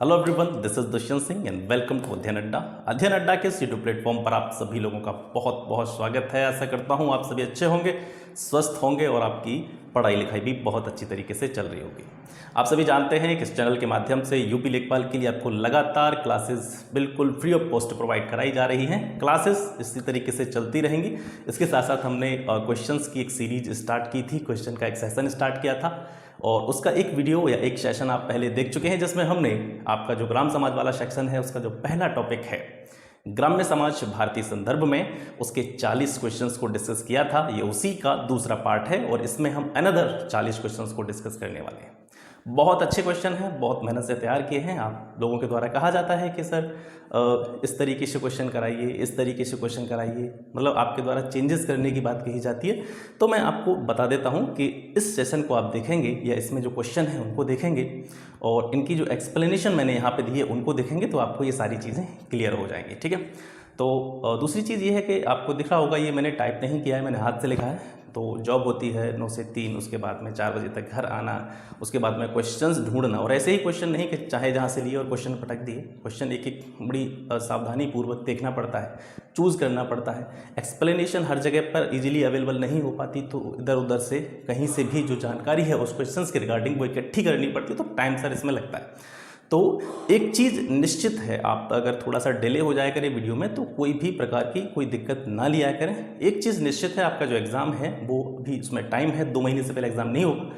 Hello everyone, this is Dushyant Singh and welcome to Adhyayan Adda. अध्ययन अड्डा के इस यूट्यूब प्लेटफॉर्म पर आप सभी लोगों का बहुत बहुत स्वागत है। आशा करता हूं आप सभी अच्छे होंगे, स्वस्थ होंगे और आपकी पढ़ाई लिखाई भी बहुत अच्छी तरीके से चल रही होगी। आप सभी जानते हैं कि इस चैनल के माध्यम से यूपी लेखपाल के लिए आपको लगातार क्लासेस बिल्कुल फ्री ऑफ कॉस्ट प्रोवाइड कराई जा रही हैं। क्लासेस इसी तरीके से चलती रहेंगी। इसके साथ साथ हमने क्वेश्चंस की एक सीरीज स्टार्ट की थी, क्वेश्चन का एक सेशन स्टार्ट किया था और उसका एक वीडियो या एक सेशन आप पहले देख चुके हैं, जिसमें हमने आपका जो ग्राम समाज वाला सेक्शन है उसका जो पहला टॉपिक है ग्राम्य समाज भारतीय संदर्भ में, उसके 40 क्वेश्चंस को डिस्कस किया था। ये उसी का दूसरा पार्ट है और इसमें हम अनदर 40 क्वेश्चंस को डिस्कस करने वाले हैं। बहुत अच्छे क्वेश्चन हैं, बहुत मेहनत से तैयार किए हैं। आप लोगों के द्वारा कहा जाता है कि सर इस तरीके से क्वेश्चन कराइए, इस तरीके से क्वेश्चन कराइए, मतलब आपके द्वारा चेंजेस करने की बात कही जाती है। तो मैं आपको बता देता हूं कि इस सेशन को आप देखेंगे या इसमें जो क्वेश्चन है उनको देखेंगे और इनकी जो एक्सप्लेनेशन मैंने यहाँ पे दी है उनको देखेंगे तो आपको ये सारी चीज़ें क्लियर हो जाएंगी। ठीक है, तो दूसरी चीज़ ये है कि आपको दिख रहा होगा, ये मैंने टाइप नहीं किया है, मैंने हाथ से लिखा है। तो जॉब होती है 9 से 3, उसके बाद में 4 बजे तक घर आना, उसके बाद में क्वेश्चंस ढूंढना, और ऐसे ही क्वेश्चन नहीं कि चाहे जहाँ से लिए और क्वेश्चन पटक दिए। क्वेश्चन एक एक बड़ी सावधानी पूर्वक देखना पड़ता है, चूज़ करना पड़ता है। एक्सप्लेनेशन हर जगह पर इजीली अवेलेबल नहीं हो पाती, तो इधर उधर से कहीं से भी जो जानकारी है उस क्वेश्चन के रिगार्डिंग वो इकट्ठी करनी पड़ती है, तो टाइम सर इसमें लगता है। तो एक चीज़ निश्चित है, आप अगर थोड़ा सा डिले हो जाया करें वीडियो में तो कोई भी प्रकार की कोई दिक्कत ना लिया करें। एक चीज़ निश्चित है, आपका जो एग्ज़ाम है वो भी उसमें टाइम है, 2 महीने से पहले एग्ज़ाम नहीं होगा।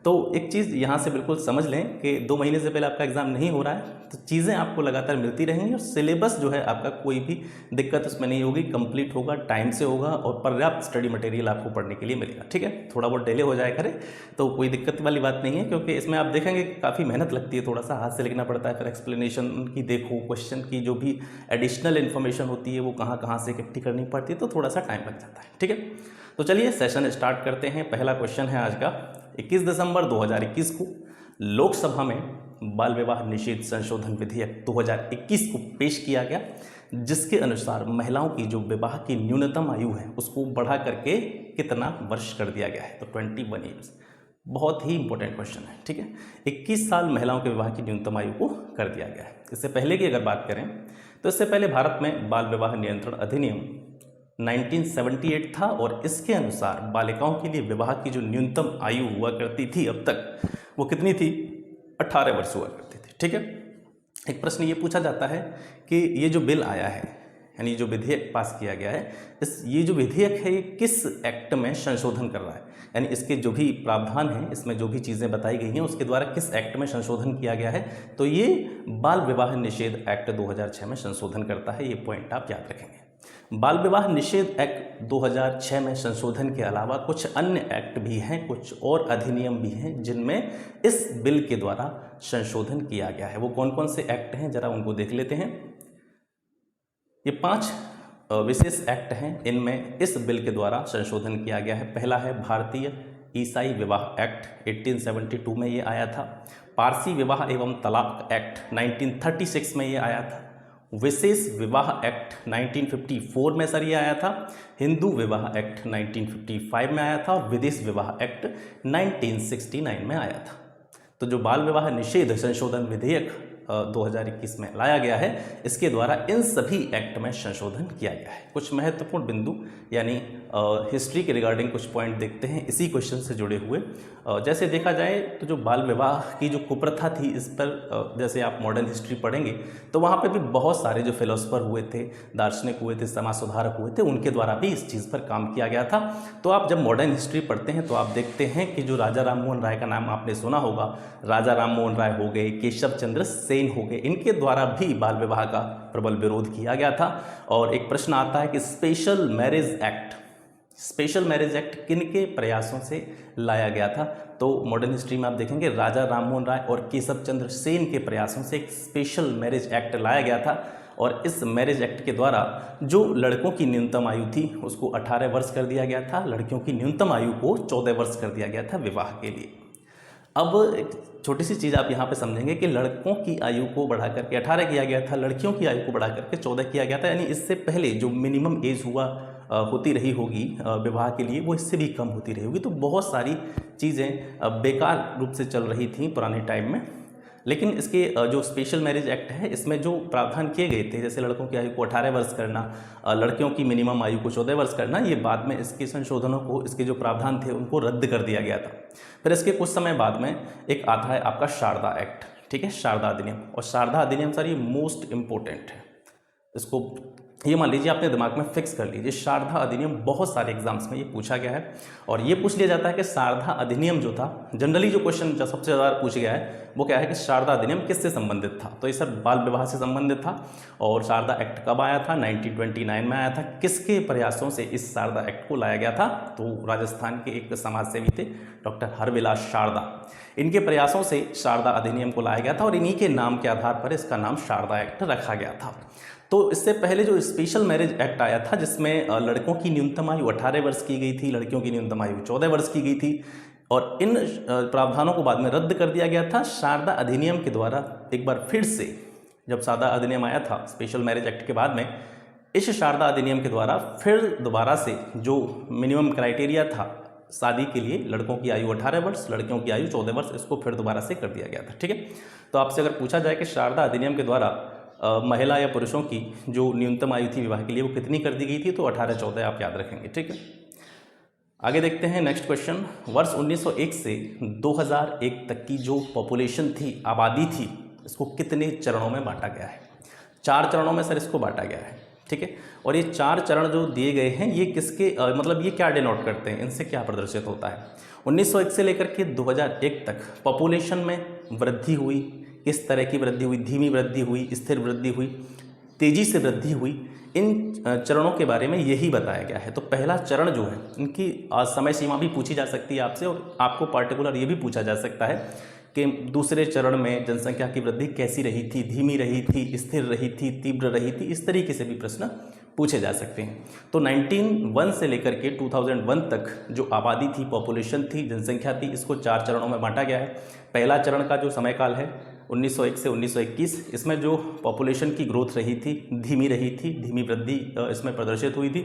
तो एक चीज़ यहाँ से बिल्कुल समझ लें कि 2 महीने से पहले आपका एग्ज़ाम नहीं हो रहा है, तो चीज़ें आपको लगातार मिलती रहेंगी और सिलेबस जो है आपका कोई भी दिक्कत उसमें नहीं होगी, कंप्लीट होगा, टाइम से होगा और पर्याप्त स्टडी मटेरियल आपको पढ़ने के लिए मिलेगा। ठीक है, थोड़ा बहुत डिले हो जाया करे तो कोई दिक्कत वाली बात नहीं है, क्योंकि इसमें आप देखेंगे काफ़ी मेहनत लगती है, थोड़ा सा हाथ से लिखना पड़ता है, फिर एक्सप्लेनेशन की देखो, क्वेश्चन की जो भी एडिशनल इन्फॉर्मेशन होती है वो कहाँ कहाँ से इकट्ठी करनी पड़ती है, तो थोड़ा सा टाइम लग जाता है। ठीक है, तो चलिए सेशन स्टार्ट करते हैं। पहला क्वेश्चन है आज का, 21 दिसंबर 2021 को लोकसभा में बाल विवाह निषेध संशोधन विधेयक 2021 को पेश किया गया, जिसके अनुसार महिलाओं की जो विवाह की न्यूनतम आयु है उसको बढ़ा करके कितना वर्ष कर दिया गया है, तो 21 ईयर्स। बहुत ही इंपॉर्टेंट क्वेश्चन है। ठीक है, 21 साल महिलाओं के विवाह की न्यूनतम आयु को कर दिया गया है। इससे पहले की अगर बात करें तो इससे पहले भारत में बाल विवाह नियंत्रण अधिनियम 1978 था और इसके अनुसार बालिकाओं के लिए विवाह की जो न्यूनतम आयु हुआ करती थी अब तक, वो कितनी थी, 18 वर्ष हुआ करती थी। ठीक है, एक प्रश्न ये पूछा जाता है कि ये जो बिल आया है, यानी जो विधेयक पास किया गया है, ये जो विधेयक है ये किस एक्ट में संशोधन कर रहा है, यानी इसके जो भी प्रावधान हैं, इसमें जो भी चीज़ें बताई गई हैं उसके द्वारा किस एक्ट में संशोधन किया गया है, तो ये बाल विवाह निषेध एक्ट 2006 में संशोधन करता है। ये पॉइंट आप याद रखेंगे। बाल विवाह निषेध एक्ट 2006 में संशोधन के अलावा कुछ अन्य एक्ट भी हैं, कुछ और अधिनियम भी हैं जिनमें इस बिल के द्वारा संशोधन किया गया है। वो कौन कौन से एक्ट हैं जरा उनको देख लेते हैं। ये 5 विशेष एक्ट हैं, इनमें इस बिल के द्वारा संशोधन किया गया है। पहला है भारतीय ईसाई विवाह एक्ट, 1872 में ये आया था। पारसी विवाह एवं तलाक एक्ट 1936 में ये आया था। विशेष विवाह एक्ट 1954 में सर ये आया था। हिंदू विवाह एक्ट 1955 में आया था और विदेश विवाह एक्ट 1969 में आया था। तो जो बाल विवाह निषेध संशोधन विधेयक 2021 में लाया गया है, इसके द्वारा इन सभी एक्ट में संशोधन किया गया है। कुछ महत्वपूर्ण बिंदु यानी हिस्ट्री के रिगार्डिंग कुछ पॉइंट देखते हैं इसी क्वेश्चन से जुड़े हुए। जैसे देखा जाए तो जो बाल विवाह की जो कुप्रथा थी, इस पर जैसे आप मॉडर्न हिस्ट्री पढ़ेंगे तो वहाँ पे भी बहुत सारे जो फिलोसफर हुए थे, दार्शनिक हुए थे, समाज सुधारक हुए थे, उनके द्वारा भी इस चीज़ पर काम किया गया था। तो आप जब मॉडर्न हिस्ट्री पढ़ते हैं तो आप देखते हैं कि जो राजा राम मोहन राय का नाम आपने सुना होगा, राजा राम मोहन राय हो गए, केशव चंद्र सेन हो गए, इनके द्वारा भी बाल विवाह का प्रबल विरोध किया गया था। और एक प्रश्न आता है कि स्पेशल मैरिज एक्ट किनके प्रयासों से लाया गया था, तो मॉडर्न हिस्ट्री में आप देखेंगे राजा राम मोहन राय और केशव चंद्र सेन के प्रयासों से एक स्पेशल मैरिज एक्ट लाया गया था। और इस मैरिज एक्ट के द्वारा जो लड़कों की न्यूनतम आयु थी उसको 18 वर्ष कर दिया गया था, लड़कियों की न्यूनतम आयु को 14 वर्ष कर दिया गया था विवाह के लिए। अब एक छोटी सी चीज़ आप यहाँ पे समझेंगे कि लड़कों की आयु को बढ़ा करके 18 किया गया था, लड़कियों की आयु को बढ़ा करके 14 किया गया था, यानी इससे पहले जो मिनिमम एज हुआ होती रही होगी विवाह के लिए, वो इससे भी कम होती रही होगी। तो बहुत सारी चीज़ें बेकार रूप से चल रही थी पुराने टाइम में। लेकिन इसके जो स्पेशल मैरिज एक्ट है इसमें जो प्रावधान किए गए थे, जैसे लड़कों की आयु को 18 वर्ष करना, लड़कियों की मिनिमम आयु को 14 वर्ष करना, ये बाद में इसके संशोधनों को, इसके जो प्रावधान थे उनको रद्द कर दिया गया था। फिर इसके कुछ समय बाद में एक आता है आपका शारदा एक्ट, ठीक है, शारदा अधिनियम। और शारदा अधिनियम सर ये मोस्ट इंपॉर्टेंट है, इसको ये मान लीजिए अपने दिमाग में फिक्स कर लीजिए। शारदा अधिनियम बहुत सारे एग्जाम्स में ये पूछा गया है और ये पूछ लिया जाता है कि शारदा अधिनियम जो था, जनरली जो क्वेश्चन जो सबसे ज़्यादा पूछ गया है वो क्या है कि शारदा अधिनियम किससे संबंधित था। तो ये सर बाल विवाह से संबंधित था। और शारदा एक्ट कब आया था? 1929 में आया था। किसके प्रयासों से इस शारदा एक्ट को लाया गया था? तो राजस्थान के एक समाज सेवी थे डॉक्टर हरविलास शारदा, इनके प्रयासों से शारदा अधिनियम को लाया गया था और इन्हीं के नाम के आधार पर इसका नाम शारदा एक्ट रखा गया था। तो इससे पहले जो स्पेशल मैरिज एक्ट आया था जिसमें लड़कों की न्यूनतम आयु 18 वर्ष की गई थी, लड़कियों की न्यूनतम आयु 14 वर्ष की गई थी, और इन प्रावधानों को बाद में रद्द कर दिया गया था। शारदा अधिनियम के द्वारा एक बार फिर से, जब शारदा अधिनियम आया था स्पेशल मैरिज एक्ट के बाद में, इस शारदा अधिनियम के द्वारा फिर दोबारा से जो मिनिमम क्राइटेरिया था शादी के लिए, लड़कों की आयु 18 वर्ष, लड़कियों की आयु 14 वर्ष, इसको फिर दोबारा से कर दिया गया था। ठीक है, तो आपसे अगर पूछा जाए कि शारदा अधिनियम के द्वारा महिला या पुरुषों की जो न्यूनतम आयु थी विवाह के लिए वो कितनी कर दी गई थी, तो 18-14 आप याद रखेंगे। ठीक है, आगे देखते हैं नेक्स्ट क्वेश्चन। वर्ष 1901 से 2001 तक की जो पॉपुलेशन थी, आबादी थी, इसको कितने चरणों में बांटा गया है? 4 चरणों में सर इसको बांटा गया है। ठीक है, और ये 4 चरण जो दिए गए हैं ये किसके मतलब ये क्या डिनोट करते हैं, इनसे क्या प्रदर्शित होता है? 1901 से लेकर के 2001 तक पॉपुलेशन में वृद्धि हुई, किस तरह की वृद्धि हुई? धीमी वृद्धि हुई, स्थिर वृद्धि हुई, तेजी से वृद्धि हुई, इन चरणों के बारे में यही बताया गया है। तो पहला चरण जो है, इनकी समय सीमा भी पूछी जा सकती है आपसे, और आपको पार्टिकुलर ये भी पूछा जा सकता है कि दूसरे चरण में जनसंख्या की वृद्धि कैसी रही थी, धीमी रही थी, स्थिर रही थी, तीव्र रही थी, इस तरीके से भी प्रश्न पूछे जा सकते हैं। तो 1901 से लेकर के 2001 तक जो आबादी थी, पॉपुलेशन थी, जनसंख्या थी, इसको 4 चरणों में बांटा गया है। पहला चरण का जो समयकाल है 1901 से 1921, इसमें जो पॉपुलेशन की ग्रोथ रही थी, धीमी रही थी, धीमी वृद्धि इसमें प्रदर्शित हुई थी।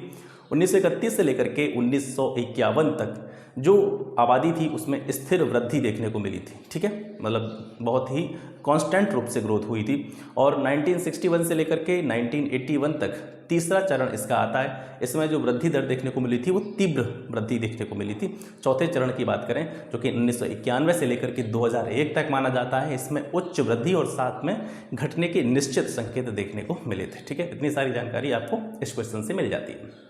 1931 से लेकर के 1951 तक जो आबादी थी उसमें स्थिर वृद्धि देखने को मिली थी। ठीक है, मतलब बहुत ही कांस्टेंट रूप से ग्रोथ हुई थी। और 1961 से लेकर के 1981 तक तीसरा चरण इसका आता है, इसमें जो वृद्धि दर देखने को मिली थी वो तीव्र वृद्धि देखने को मिली थी। चौथे चरण की बात करें जो कि 1991 से लेकर के 2001 तक माना जाता है, इसमें उच्च वृद्धि और साथ में घटने के निश्चित संकेत देखने को मिले थे। ठीक है, इतनी सारी जानकारी आपको इस क्वेश्चन से मिल जाती है।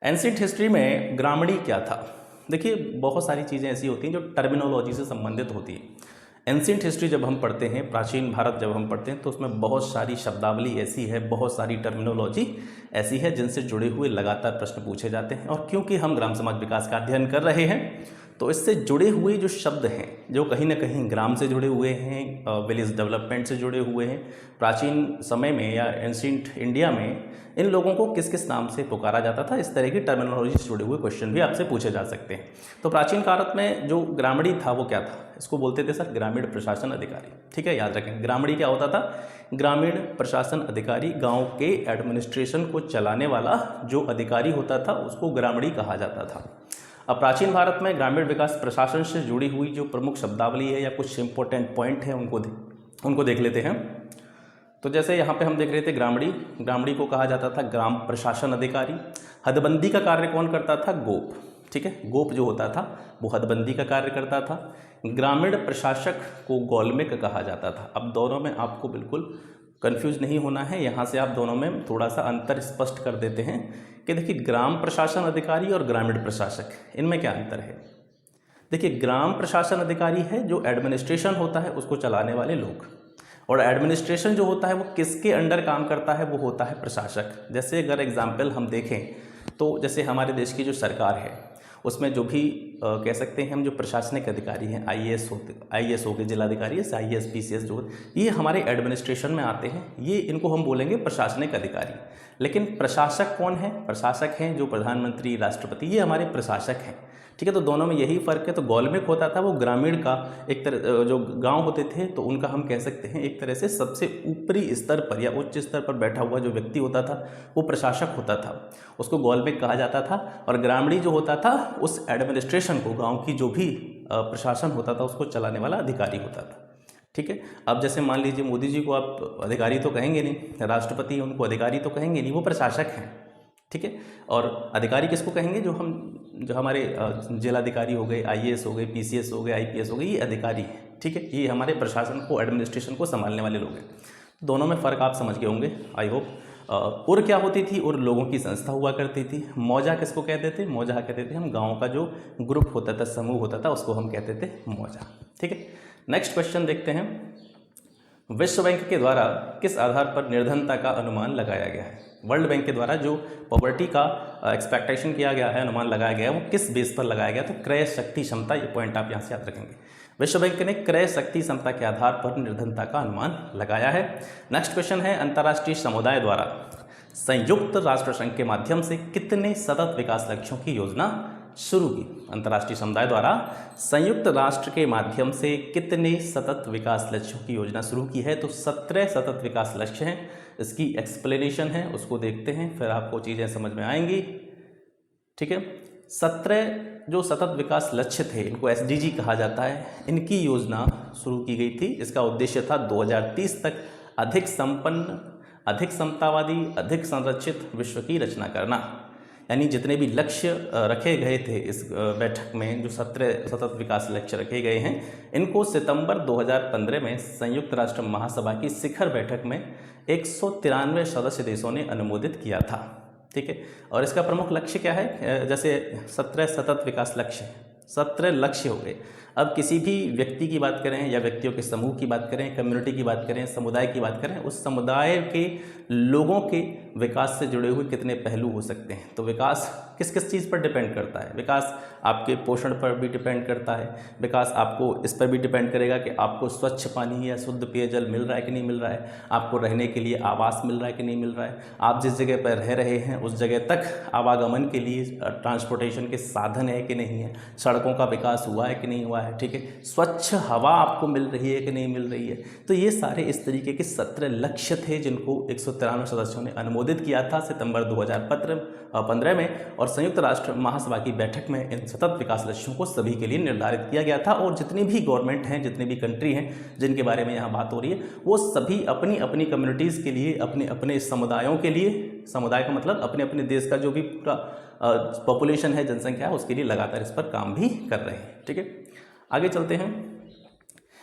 एंशिएंट हिस्ट्री में ग्रामणी क्या था? देखिए, बहुत सारी चीज़ें ऐसी होती हैं जो टर्मिनोलॉजी से संबंधित होती है। एंशिएंट हिस्ट्री जब हम पढ़ते हैं, प्राचीन भारत जब हम पढ़ते हैं, तो उसमें बहुत सारी शब्दावली ऐसी है, बहुत सारी टर्मिनोलॉजी ऐसी है जिनसे जुड़े हुए लगातार प्रश्न पूछे जाते हैं। और क्योंकि हम ग्राम समाज विकास का अध्ययन कर रहे हैं तो इससे जुड़े हुए जो शब्द हैं, जो कहीं ना कहीं ग्राम से जुड़े हुए हैं, विलेज डेवलपमेंट से जुड़े हुए हैं, प्राचीन समय में या एंशिएंट इंडिया में इन लोगों को किस किस नाम से पुकारा जाता था, इस तरह की टर्मिनोलॉजी से जुड़े हुए क्वेश्चन भी आपसे पूछे जा सकते हैं। तो प्राचीन भारत में जो ग्रामणी था वो क्या था? इसको बोलते थे सर ग्रामीण प्रशासन अधिकारी। ठीक है, याद रखें, ग्रामणी क्या होता था? ग्रामीण प्रशासन अधिकारी, गाँव के एडमिनिस्ट्रेशन को चलाने वाला जो अधिकारी होता था उसको ग्रामणी कहा जाता था। अब प्राचीन भारत में ग्रामीण विकास प्रशासन से जुड़ी हुई जो प्रमुख शब्दावली है या कुछ इंपॉर्टेंट पॉइंट है उनको देख लेते हैं। तो जैसे यहाँ पे हम देख रहे थे ग्रामणी को कहा जाता था ग्राम प्रशासन अधिकारी। हदबंदी का कार्य कौन करता था? गोप। ठीक है, गोप जो होता था वो हदबंदी का कार्य करता था। ग्रामीण प्रशासक को गौलमेक कहा जाता था। अब दोनों में आपको बिल्कुल कंफ्यूज नहीं होना है, यहाँ से आप दोनों में थोड़ा सा अंतर स्पष्ट कर देते हैं कि देखिए, ग्राम प्रशासन अधिकारी और ग्रामीण प्रशासक, इनमें क्या अंतर है? देखिए, ग्राम प्रशासन अधिकारी है जो एडमिनिस्ट्रेशन होता है उसको चलाने वाले लोग, और एडमिनिस्ट्रेशन जो होता है वो किसके अंडर काम करता है? वो होता है प्रशासक। जैसे अगर एग्जाम्पल हम देखें तो जैसे हमारे देश की जो सरकार है उसमें जो भी कह सकते हैं हम जो प्रशासनिक अधिकारी हैं, आईएएस हो गए, जिलाधिकारी, IAS PCS जो ये हमारे एडमिनिस्ट्रेशन में आते हैं, ये इनको हम बोलेंगे प्रशासनिक अधिकारी। लेकिन प्रशासक कौन है? प्रशासक हैं जो प्रधानमंत्री, राष्ट्रपति, ये हमारे प्रशासक हैं। ठीक है, तो दोनों में यही फ़र्क है। तो गौलमेक होता था वो ग्रामीण का एक तरह, जो गांव होते थे तो उनका हम कह सकते हैं एक तरह से सबसे ऊपरी स्तर पर या उच्च स्तर पर बैठा हुआ जो व्यक्ति होता था वो प्रशासक होता था, उसको गौलमेक कहा जाता था। और ग्रामीणी जो होता था उस एडमिनिस्ट्रेशन को, गाँव की जो भी प्रशासन होता था उसको चलाने वाला अधिकारी होता था। ठीक है। अब जैसे मान लीजिए मोदी जी को आप अधिकारी तो कहेंगे नहीं, राष्ट्रपति उनको अधिकारी तो कहेंगे नहीं, वो प्रशासक हैं, ठीक है। और अधिकारी किसको कहेंगे? जो हमारे जिलाधिकारी हो गए, आईएएस हो गए, पीसीएस हो गए, आईपीएस हो गए, ये अधिकारी हैं, ठीक है। ये हमारे प्रशासन को, एडमिनिस्ट्रेशन को संभालने वाले लोग हैं। दोनों में फ़र्क आप समझ गए होंगे, आई होप। उर क्या होती थी? उर लोगों की संस्था हुआ करती थी। मौजा किसको कहते थे? मौजा कहते थे हम गाँव का जो ग्रुप होता था, समूह होता था, उसको हम कहते थे मौजा, ठीक है। नेक्स्ट क्वेश्चन देखते हैं। विश्व बैंक के द्वारा किस आधार पर निर्धनता का अनुमान लगाया गया है? वर्ल्ड बैंक के द्वारा जो पॉवर्टी का एक्सपेक्टेशन किया गया है, अनुमान लगाया गया है, वो किस बेस पर लगाया गया? तो क्रय शक्ति क्षमता, ये पॉइंट आप यहाँ से याद रखेंगे। विश्व बैंक ने क्रय शक्ति क्षमता के आधार पर निर्धनता का अनुमान लगाया है। नेक्स्ट क्वेश्चन है, अंतर्राष्ट्रीय समुदाय द्वारा संयुक्त राष्ट्र संघ के माध्यम से कितने सतत विकास लक्ष्यों की योजना शुरू की? अंतर्राष्ट्रीय समुदाय द्वारा संयुक्त राष्ट्र के माध्यम से कितने सतत विकास लक्ष्यों की योजना शुरू की है? तो 17 सतत विकास लक्ष्य हैं। इसकी एक्सप्लेनेशन है, उसको देखते हैं, फिर आपको चीज़ें समझ में आएंगी, ठीक है। 17 जो सतत विकास लक्ष्य थे, इनको एसडीजी कहा जाता है, इनकी योजना शुरू की गई थी। इसका उद्देश्य था 2030 तक अधिक संपन्न, अधिक समतावादी, अधिक संरक्षित विश्व की रचना करना। यानी जितने भी लक्ष्य रखे गए थे इस बैठक में, जो 17 सतत विकास लक्ष्य रखे गए हैं, इनको सितंबर 2015 में संयुक्त राष्ट्र महासभा की शिखर बैठक में 193 सदस्य देशों ने अनुमोदित किया था, ठीक है। और इसका प्रमुख लक्ष्य क्या है? जैसे 17 सतत विकास लक्ष्य, 17 लक्ष्य हो गए। अब किसी भी व्यक्ति की बात करें या व्यक्तियों के समूह की बात करें, कम्युनिटी की बात करें, समुदाय की बात करें, उस समुदाय के लोगों के विकास से जुड़े हुए कितने पहलू हो सकते हैं। तो विकास किस किस चीज़ पर डिपेंड करता है? विकास आपके पोषण पर भी डिपेंड करता है। विकास आपको इस पर भी डिपेंड करेगा कि आपको स्वच्छ पानी या शुद्ध पेयजल मिल रहा है कि नहीं मिल रहा है, आपको रहने के लिए आवास मिल रहा है कि नहीं मिल रहा है, आप जिस जगह पर रह रहे हैं उस जगह तक आवागमन के लिए ट्रांसपोर्टेशन के साधन है कि नहीं है, सड़कों का विकास हुआ है कि नहीं हुआ है, ठीक है। स्वच्छ हवा आपको मिल रही है कि नहीं मिल रही है। तो ये सारे इस तरीके के 17 लक्ष्य थे जिनको 193 सदस्यों ने अनुमोदित किया था सितंबर 2015 में। और संयुक्त राष्ट्र महासभा की बैठक में इन सतत विकास लक्ष्यों को सभी के लिए निर्धारित किया गया था। और जितनी भी गवर्नमेंट हैं, जितनी भी कंट्री हैं जिनके बारे में यहाँ बात हो रही है, वो सभी अपनी अपनी कम्युनिटीज़ के लिए, अपने अपने समुदायों के लिए, समुदाय का मतलब अपने अपने देश का जो भी पूरा पॉपुलेशन है, जनसंख्या है, उसके लिए लगातार इस पर काम भी कर रहे हैं, ठीक है। आगे चलते हैं।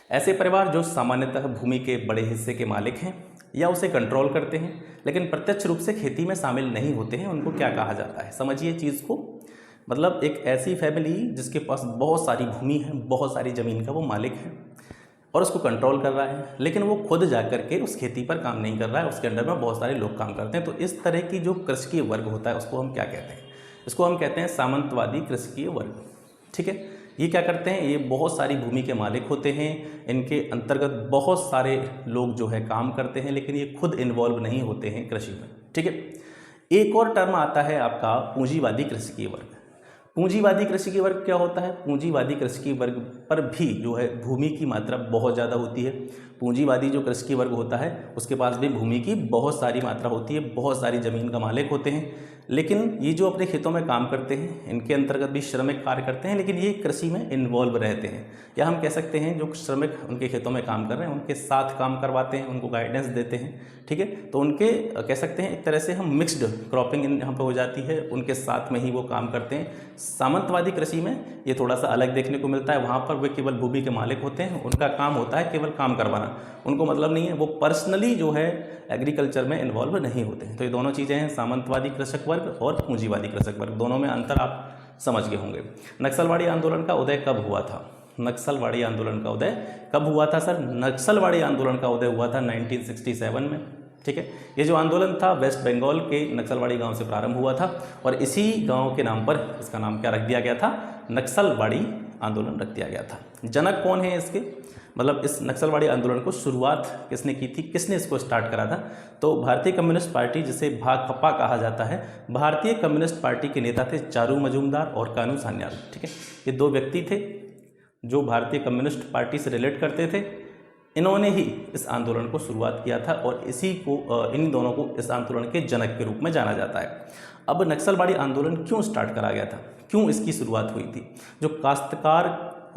ऐसे परिवार जो सामान्यतः भूमि के बड़े हिस्से के मालिक हैं या उसे कंट्रोल करते हैं लेकिन प्रत्यक्ष रूप से खेती में शामिल नहीं होते हैं, उनको क्या कहा जाता है? समझिए चीज़ को। मतलब एक ऐसी फैमिली जिसके पास बहुत सारी भूमि है, बहुत सारी ज़मीन का वो मालिक है और उसको कंट्रोल कर रहा है, लेकिन वो खुद जा करके उस खेती पर काम नहीं कर रहा है, उसके अंडर में बहुत सारे लोग काम करते हैं। तो इस तरह की जो कृषकीय वर्ग होता है उसको हम क्या कहते हैं? इसको हम कहते हैं सामंतवादी कृषकीय वर्ग, ठीक है। ये क्या करते हैं? ये बहुत सारी भूमि के मालिक होते हैं, इनके अंतर्गत बहुत सारे लोग जो है काम करते हैं, लेकिन ये खुद इन्वॉल्व नहीं होते हैं कृषि में, ठीक है। एक और टर्म आता है आपका पूंजीवादी कृषकीय वर्ग। पूंजीवादी कृषकीय वर्ग क्या होता है? पूंजीवादी कृषकीय वर्ग पर भी जो है भूमि की मात्रा बहुत ज़्यादा होती है। पूंजीवादी जो कृषकीय वर्ग होता है उसके पास भी भूमि की बहुत सारी मात्रा होती है, बहुत सारी ज़मीन का मालिक होते हैं, लेकिन ये जो अपने खेतों में काम करते हैं, इनके अंतर्गत भी श्रमिक कार्य करते हैं, लेकिन ये कृषि में इन्वॉल्व रहते हैं। या हम कह सकते हैं जो श्रमिक उनके खेतों में काम कर रहे हैं उनके साथ काम करवाते हैं, उनको गाइडेंस देते हैं, ठीक है। तो उनके कह सकते हैं एक तरह से हम मिक्स्ड क्रॉपिंग यहाँ पर हो जाती है, उनके साथ में ही वो काम करते हैं। सामंतवादी कृषि में ये थोड़ा सा अलग देखने को मिलता है, वहाँ पर वे केवल भूमि के मालिक होते हैं, उनका काम होता है केवल काम करवाना, उनको मतलब नहीं है, वो पर्सनली जो है एग्रीकल्चर में इन्वॉल्व नहीं होते हैं। तो ये दोनों चीज़ें हैं, सामंतवादी कृषक वर्ग और पूंजीवादी कृषक वर्ग, दोनों में अंतर आप समझ गए होंगे। नक्सलवाड़ी आंदोलन का उदय कब हुआ था? नक्सलवाड़ी आंदोलन का उदय कब हुआ था सर? नक्सलवाड़ी आंदोलन का उदय हुआ था 1967 में, ठीक है। ये जो आंदोलन था वेस्ट बंगाल के नक्सलवाड़ी गांव से प्रारंभ हुआ था और इसी गांव के नाम पर इसका नाम क्या रख दिया गया था? नक्सलवाड़ी आंदोलन रख दिया गया था। जनक कौन है इसके? मतलब इस नक्सलवाड़ी आंदोलन को शुरुआत किसने की थी, किसने इसको स्टार्ट करा था? तो भारतीय कम्युनिस्ट पार्टी, जिसे भाकपा कहा जाता है, भारतीय कम्युनिस्ट पार्टी के नेता थे चारू मजूमदार और कानू सान्याल, ठीक है। ये दो व्यक्ति थे जो भारतीय कम्युनिस्ट पार्टी से रिलेट करते थे। इन्होंने ही इस आंदोलन को शुरुआत किया था और इन दोनों को इस आंदोलन के जनक के रूप में जाना जाता है। अब नक्सलवाड़ी आंदोलन क्यों स्टार्ट करा गया था, क्यों इसकी शुरुआत हुई थी? जो काश्तकार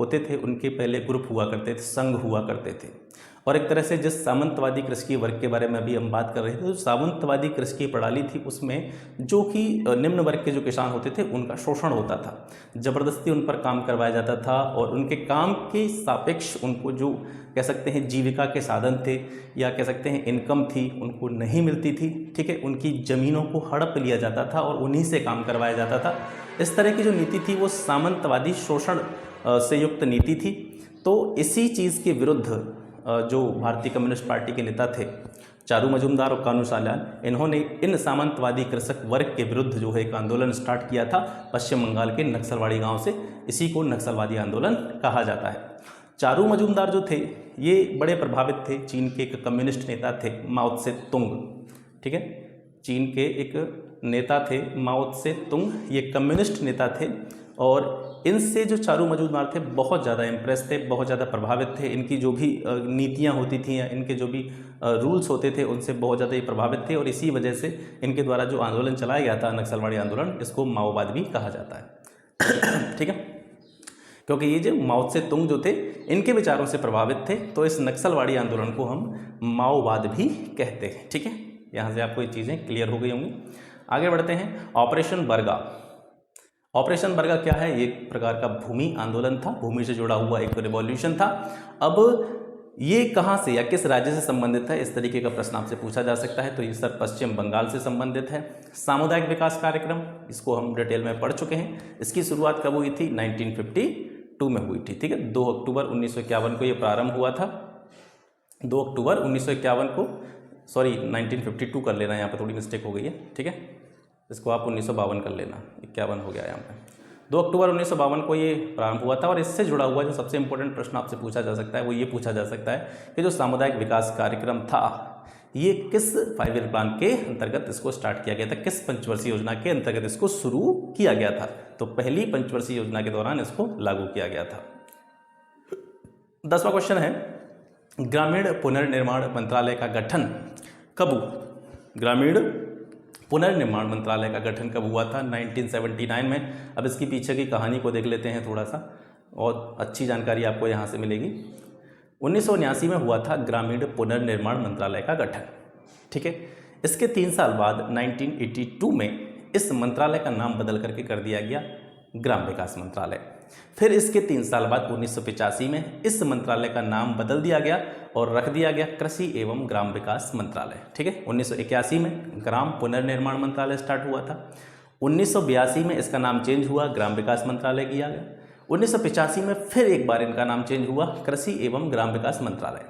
होते थे उनके पहले ग्रुप हुआ करते थे, संघ हुआ करते थे। और एक तरह से जिस सामंतवादी कृषि वर्ग के बारे में अभी हम बात कर रहे थे, तो सामंतवादी कृषि की प्रणाली थी उसमें जो कि निम्न वर्ग के जो किसान होते थे उनका शोषण होता था, ज़बरदस्ती उन पर काम करवाया जाता था और उनके काम के सापेक्ष उनको जो कह सकते हैं जीविका के साधन थे या कह सकते हैं इनकम थी उनको नहीं मिलती थी। ठीक है, उनकी ज़मीनों को हड़प लिया जाता था और उन्हीं से काम करवाया जाता था। इस तरह की जो नीति थी वो सामंतवादी शोषण से युक्त नीति थी। तो इसी चीज़ के विरुद्ध जो भारतीय कम्युनिस्ट पार्टी के नेता थे चारू मजूमदार और कानू साल्यान, इन्होंने इन सामंतवादी कृषक वर्ग के विरुद्ध जो है एक आंदोलन स्टार्ट किया था पश्चिम बंगाल के नक्सलवाड़ी गांव से। इसी को नक्सलवादी आंदोलन कहा जाता है। चारू मजूमदार जो थे ये बड़े प्रभावित थे, चीन के एक कम्युनिस्ट नेता थे माओ त्से तुंग। ठीक है, चीन के एक नेता थे माओ त्से तुंग, ये कम्युनिस्ट नेता थे और इनसे जो चारू मजूमदार थे बहुत ज़्यादा इम्प्रेस थे, बहुत ज़्यादा प्रभावित थे। इनकी जो भी नीतियाँ होती थी या इनके जो भी रूल्स होते थे उनसे बहुत ज़्यादा ही प्रभावित थे और इसी वजह से इनके द्वारा जो आंदोलन चलाया गया था नक्सलवाड़ी आंदोलन, इसको माओवाद भी कहा जाता है। ठीक है, क्योंकि ये जो माओ त्से तुंग जो थे इनके विचारों से प्रभावित थे, तो इस नक्सलवाड़ी आंदोलन को हम माओवाद भी कहते हैं। ठीक है, यहाँ से आपको ये चीज़ें क्लियर हो गई होंगी। आगे बढ़ते हैं। ऑपरेशन बरगा। ऑपरेशन बरगा क्या है? ये एक प्रकार का भूमि आंदोलन था, भूमि से जुड़ा हुआ एक रिवॉल्यूशन था। अब ये कहाँ से या किस राज्य से संबंधित है, इस तरीके का प्रश्न आपसे पूछा जा सकता है। तो ये सर पश्चिम बंगाल से संबंधित है। सामुदायिक विकास कार्यक्रम, इसको हम डिटेल में पढ़ चुके हैं। इसकी शुरुआत कब हुई थी? 1952 में हुई थी। ठीक है, 2 अक्टूबर 1951 को ये प्रारंभ हुआ था। 2 अक्टूबर 1951 को, सॉरी 1952 कर लेना, यहाँ पर थोड़ी मिस्टेक हो गई है। ठीक है, इसको आप 1952 कर लेना, 51 हो गया यहाँ पे। 2 अक्टूबर 1952 को ये प्रारंभ हुआ था। और इससे जुड़ा हुआ जो सबसे इंपॉर्टेंट प्रश्न आपसे पूछा जा सकता है वो ये पूछा जा सकता है कि जो सामुदायिक विकास कार्यक्रम था ये किस 5 ईयर प्लान के अंतर्गत इसको स्टार्ट किया गया था, किस पंचवर्षीय योजना के अंतर्गत इसको शुरू किया गया था? तो पहली पंचवर्षीय योजना के दौरान इसको लागू किया गया था। 10वां क्वेश्चन है, ग्रामीण पुनर्निर्माण मंत्रालय का गठन कब हुआ? ग्रामीण पुनर्निर्माण मंत्रालय का गठन कब हुआ था? 1979 में। अब इसकी पीछे की कहानी को देख लेते हैं थोड़ा सा, और अच्छी जानकारी आपको यहाँ से मिलेगी। 1979 में हुआ था ग्रामीण पुनर्निर्माण मंत्रालय का गठन। ठीक है, इसके 3 साल बाद 1982 में इस मंत्रालय का नाम बदल करके कर दिया गया ग्राम विकास मंत्रालय। फिर इसके 3 साल बाद 1985 में इस मंत्रालय का नाम बदल दिया गया और रख दिया गया कृषि एवं ग्राम विकास मंत्रालय। ठीक है, 1981 में ग्राम पुनर्निर्माण मंत्रालय स्टार्ट हुआ था। 1982 में इसका नाम चेंज हुआ, ग्राम विकास मंत्रालय किया गया। 1985 में फिर एक बार इनका नाम चेंज हुआ, कृषि एवं ग्राम विकास मंत्रालय।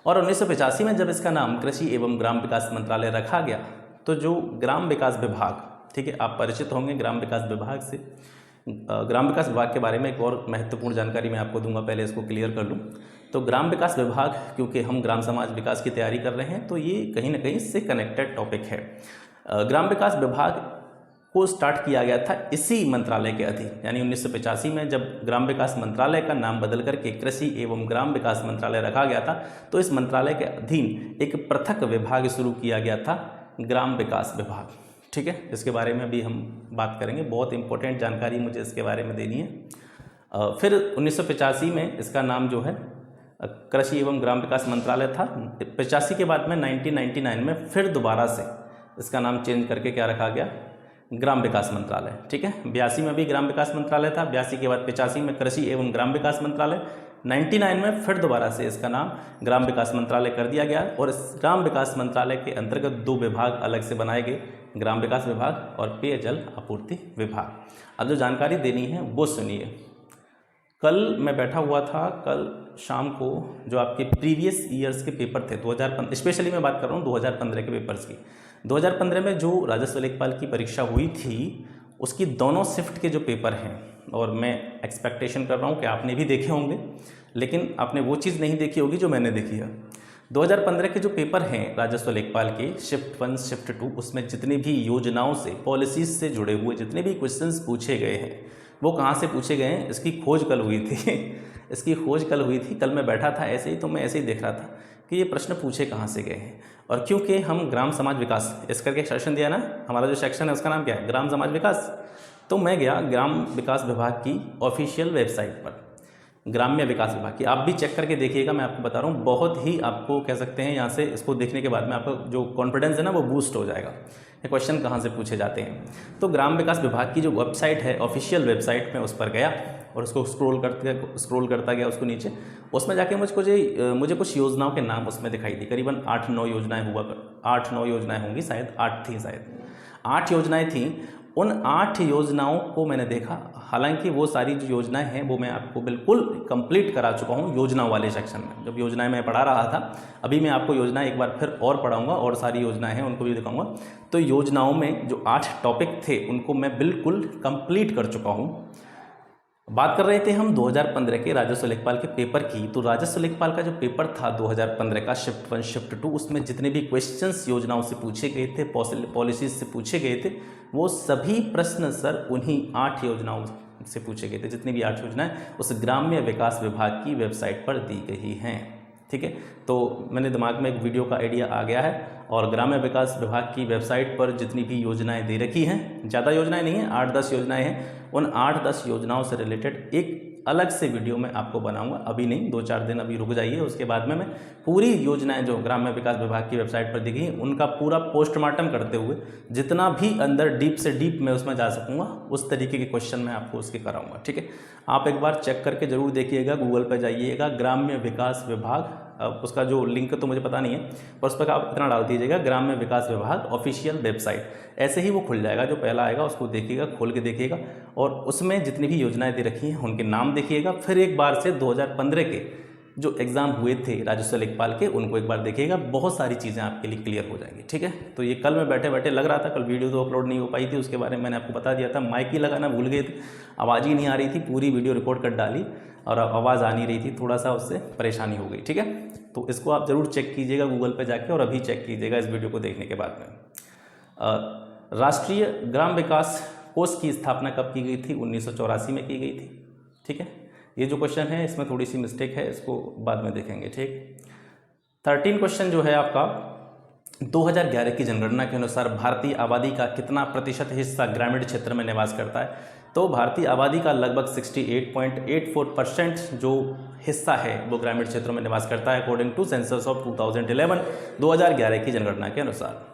और 1985 में जब इसका नाम कृषि एवं ग्राम विकास मंत्रालय रखा गया तो जो ग्राम विकास विभाग, ठीक है, आप परिचित होंगे ग्राम विकास विभाग से। ग्राम विकास विभाग के बारे में एक और महत्वपूर्ण जानकारी मैं आपको दूंगा, पहले इसको क्लियर कर लूँ। तो ग्राम विकास विभाग, क्योंकि हम ग्राम समाज विकास की तैयारी कर रहे हैं तो ये कहीं ना कहीं इससे कनेक्टेड टॉपिक है। ग्राम विकास विभाग को स्टार्ट किया गया था इसी मंत्रालय के अधीन, यानी 1985 में जब ग्राम विकास मंत्रालय का नाम बदल करके कृषि एवं ग्राम विकास मंत्रालय रखा गया था तो इस मंत्रालय के अधीन एक पृथक विभाग शुरू किया गया था, ग्राम विकास विभाग। ठीक है, इसके बारे में भी हम बात करेंगे, बहुत इंपॉर्टेंट जानकारी मुझे इसके बारे में देनी है। फिर 1985 में इसका नाम जो है कृषि एवं ग्राम विकास मंत्रालय था। 85 के बाद में 1999 में फिर दोबारा से इसका नाम चेंज करके क्या रखा गया? ग्राम विकास मंत्रालय। ठीक है, 82 में भी ग्राम विकास मंत्रालय था, 82 के बाद 85 में कृषि एवं ग्राम विकास मंत्रालय, 99 में फिर दोबारा से इसका नाम ग्राम विकास मंत्रालय कर दिया गया। और इस ग्राम विकास मंत्रालय के अंतर्गत 2 विभाग अलग से बनाए गए, ग्राम विकास विभाग और पेयजल आपूर्ति विभाग। अब जो जानकारी देनी है वो सुनिए। कल मैं बैठा हुआ था, कल शाम को जो आपके प्रीवियस ईयर्स के पेपर थे 2015, स्पेशली मैं बात कर रहा हूँ 2015 के पेपर्स की। 2015 में जो राजस्व लेखपाल की परीक्षा हुई थी उसकी दोनों शिफ्ट के जो पेपर हैं, और मैं एक्सपेक्टेशन कर रहा हूँ कि आपने भी देखे होंगे, लेकिन आपने वो चीज़ नहीं देखी होगी जो मैंने देखी है। 2015 के जो पेपर हैं राजस्व लेखपाल के, शिफ्ट 1 शिफ्ट 2, उसमें जितनी भी योजनाओं से, पॉलिसीज से जुड़े हुए जितने भी क्वेश्चंस पूछे गए हैं वो कहाँ से पूछे गए हैं, इसकी खोज कल हुई थी। इसकी खोज कल हुई थी, कल मैं बैठा था ऐसे ही, तो मैं ऐसे ही देख रहा था कि ये प्रश्न पूछे कहाँ से गए हैं। और क्योंकि हम ग्राम समाज विकास इस करके सेक्शन दिया ना, हमारा जो सेक्शन है उसका नाम क्या है? ग्राम समाज विकास। तो मैं गया ग्राम विकास विभाग की ऑफिशियल वेबसाइट पर। ग्राम्य विकास विभाग की, आप भी चेक करके देखिएगा। मैं आपको बता रहा हूँ, बहुत ही आपको कह सकते हैं यहाँ से इसको देखने के बाद में आपका जो कॉन्फिडेंस है ना वो बूस्ट हो जाएगा। ये क्वेश्चन कहाँ से पूछे जाते हैं। तो ग्राम विकास विभाग की जो वेबसाइट है, ऑफिशियल वेबसाइट में, उस पर गया और उसको स्क्रॉल करता गया उसको नीचे। उसमें जाके मुझे कुछ योजनाओं के नाम उसमें दिखाई दी। करीबन 8-9 योजनाएँ 8-9 योजनाएँ होंगी, शायद 8 थी, शायद 8 योजनाएँ थीं। उन 8 योजनाओं को मैंने देखा। हालांकि वो सारी जो योजनाएं हैं वो मैं आपको बिल्कुल कंप्लीट करा चुका हूँ योजनाओं वाले सेक्शन में। जब योजनाएं मैं पढ़ा रहा था, अभी मैं आपको योजनाएं एक बार फिर और पढ़ाऊँगा और सारी योजनाएं हैं उनको भी दिखाऊँगा। तो योजनाओं में जो 8 टॉपिक थे उनको मैं बिल्कुल कंप्लीट कर चुका हूँ। बात कर रहे थे हम 2015 के राजस्व लेखपाल के पेपर की। तो राजस्व लेखपाल का जो पेपर था 2015 का, शिफ्ट 1 शिफ्ट 2, उसमें जितने भी क्वेश्चंस योजनाओं से पूछे गए थे, पॉलिसीज से पूछे गए थे, वो सभी प्रश्न सर उन्हीं 8 योजनाओं से पूछे गए थे। जितनी भी 8 योजनाएं उस ग्राम्य विकास विभाग की वेबसाइट पर दी गई हैं। ठीक है, तो मैंने दिमाग में एक वीडियो का आइडिया आ गया है और ग्राम्य विकास विभाग की वेबसाइट पर जितनी भी योजनाएं दे रखी हैं, ज़्यादा योजनाएं नहीं हैं, 8-10 योजनाएं हैं, उन 8-10 योजनाओं से रिलेटेड एक अलग से वीडियो मैं आपको बनाऊंगा। अभी नहीं, 2-4 दिन अभी रुक जाइए, उसके बाद में मैं पूरी योजनाएं जो ग्राम्य विकास विभाग की वेबसाइट पर दी गई उनका पूरा पोस्टमार्टम करते हुए जितना भी अंदर डीप से डीप मैं उसमें जा सकूंगा उस तरीके के क्वेश्चन मैं आपको उसके कराऊंगा। ठीक है, आप एक बार चेक करके जरूर देखिएगा, गूगल पर जाइएगा, ग्राम्य विकास विभाग, उसका जो लिंक तो मुझे पता नहीं है, पर उस पर आप इतना डाल दीजिएगा ग्राम्य विकास विभाग ऑफिशियल वेबसाइट, ऐसे ही वो खुल जाएगा। जो पहला आएगा उसको देखिएगा, खोल के देखिएगा और उसमें जितनी भी योजनाएं दे रखी हैं उनके नाम देखिएगा। फिर एक बार से 2015 के जो एग्ज़ाम हुए थे राजस्व लेखपाल के उनको एक बार देखिएगा, बहुत सारी चीज़ें आपके लिए क्लियर हो जाएंगी। ठीक है, तो ये कल मैं बैठे बैठे लग रहा था, कल वीडियो तो अपलोड नहीं हो पाई थी, उसके बारे में मैंने आपको बता दिया था। माइक ही लगाना भूल गए थे, आवाज़ ही नहीं आ रही थी, पूरी वीडियो रिकॉर्ड कर डाली और आवाज़ आ नहीं रही थी, थोड़ा सा उससे परेशानी हो गई। ठीक है, तो इसको आप ज़रूर चेक कीजिएगा गूगल पर जाके और अभी चेक कीजिएगा इस वीडियो को देखने के बाद में। राष्ट्रीय ग्राम विकास कोष की स्थापना कब की गई थी? 1984 में की गई थी। ठीक है, ये जो क्वेश्चन है इसमें थोड़ी सी मिस्टेक है, इसको बाद में देखेंगे। ठीक, 13 क्वेश्चन जो है आपका, 2011 की जनगणना के अनुसार भारतीय आबादी का कितना प्रतिशत हिस्सा ग्रामीण क्षेत्र में निवास करता है? तो भारतीय आबादी का लगभग 68.84% जो हिस्सा है वो ग्रामीण क्षेत्रों में निवास करता है, अकॉर्डिंग टू सेंसस ऑफ 2011, 2011 की जनगणना के अनुसार।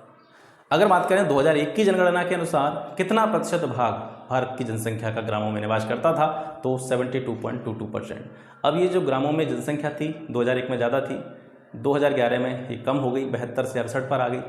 अगर बात करें 2001 की जनगणना के अनुसार कितना प्रतिशत भाग भारत की जनसंख्या का ग्रामों में निवास करता था? तो 72.22%। अब ये जो ग्रामों में जनसंख्या थी 2001 में ज़्यादा थी, 2011 में ये कम हो गई, 72 से 68 पर आ गई।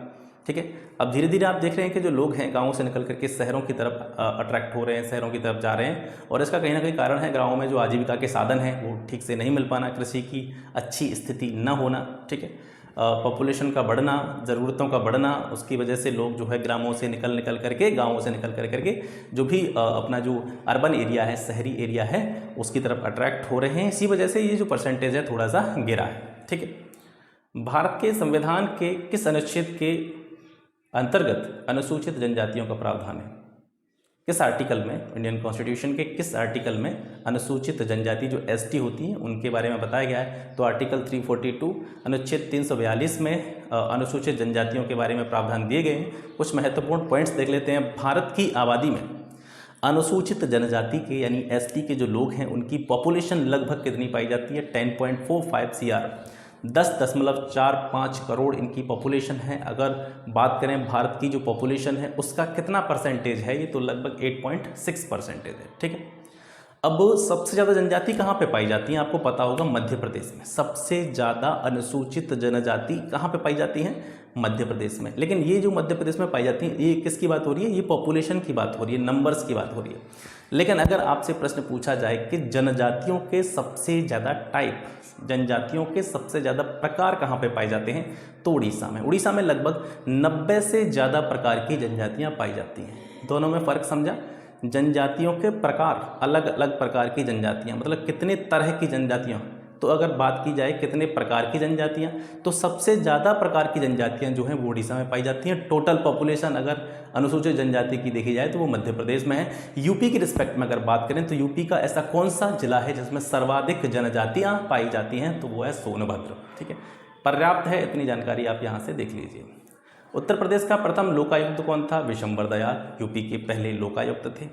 ठीक है, अब धीरे धीरे आप देख रहे हैं कि जो लोग हैं गाँवों से निकल करके शहरों की तरफ अट्रैक्ट हो रहे हैं, शहरों की तरफ जा रहे हैं और इसका कहीं ना कहीं कारण है गाँवों में जो आजीविका के साधन हैं वो ठीक से नहीं मिल पाना, कृषि की अच्छी स्थिति न होना। ठीक है, पॉपुलेशन का बढ़ना, ज़रूरतों का बढ़ना, उसकी वजह से लोग जो है ग्रामों से निकल करके, गाँवों से निकल करके जो भी अपना जो अर्बन एरिया है, शहरी एरिया है, उसकी तरफ अट्रैक्ट हो रहे हैं। इसी वजह से ये जो परसेंटेज है थोड़ा सा गिरा है। ठीक है, भारत के संविधान के किस अनुच्छेद के अंतर्गत अनुसूचित जनजातियों का प्रावधान है? किस आर्टिकल में, इंडियन कॉन्स्टिट्यूशन के किस आर्टिकल में अनुसूचित जनजाति जो एसटी होती हैं उनके बारे में बताया गया है? तो आर्टिकल 342, अनुच्छेद 342 में अनुसूचित जनजातियों के बारे में प्रावधान दिए गए हैं। कुछ महत्वपूर्ण पॉइंट्स देख लेते हैं। भारत की आबादी में अनुसूचित जनजाति के यानी एसटी के जो लोग हैं उनकी पॉपुलेशन लगभग कितनी पाई जाती है? 10.45 CR, 10.45 करोड़ इनकी पॉपुलेशन है। अगर बात करें भारत की जो पॉपुलेशन है उसका कितना परसेंटेज है, ये तो लगभग 8.6% है। ठीक है, अब सबसे ज़्यादा जनजाति कहाँ पे पाई जाती हैं? आपको पता होगा मध्य प्रदेश में सबसे ज़्यादा अनुसूचित जनजाति कहाँ पे पाई जाती हैं? मध्य प्रदेश में। लेकिन ये जो मध्य प्रदेश में पाई जाती हैं ये किसकी बात हो रही है? ये पॉपुलेशन की बात हो रही है, नंबर्स की बात हो रही है। लेकिन अगर आपसे प्रश्न पूछा जाए कि जनजातियों के सबसे ज़्यादा टाइप, जनजातियों के सबसे ज़्यादा प्रकार कहाँ पे पाए जाते हैं? तो उड़ीसा में। उड़ीसा में लगभग 90 से ज़्यादा प्रकार की जनजातियाँ पाई जाती हैं। दोनों में फ़र्क समझा? जनजातियों के प्रकार, अलग अलग प्रकार की जनजातियाँ, मतलब कितने तरह की जनजातियाँ। तो अगर बात की जाए कितने प्रकार की जनजातियाँ, तो सबसे ज़्यादा प्रकार की जनजातियाँ जो हैं वो उड़ीसा में पाई जाती हैं। टोटल पॉपुलेशन अगर अनुसूचित जनजाति की देखी जाए तो वो मध्य प्रदेश में है। यूपी की रिस्पेक्ट में अगर बात करें तो यूपी का ऐसा कौन सा जिला है जिसमें सर्वाधिक जनजातियाँ पाई जाती हैं? तो वो है सोनभद्र। ठीक है, पर्याप्त है, इतनी जानकारी आप यहाँ से देख लीजिए। उत्तर प्रदेश का प्रथम लोकायुक्त कौन था? विशंबर दयाल, यूपी के पहले लोकायुक्त थे।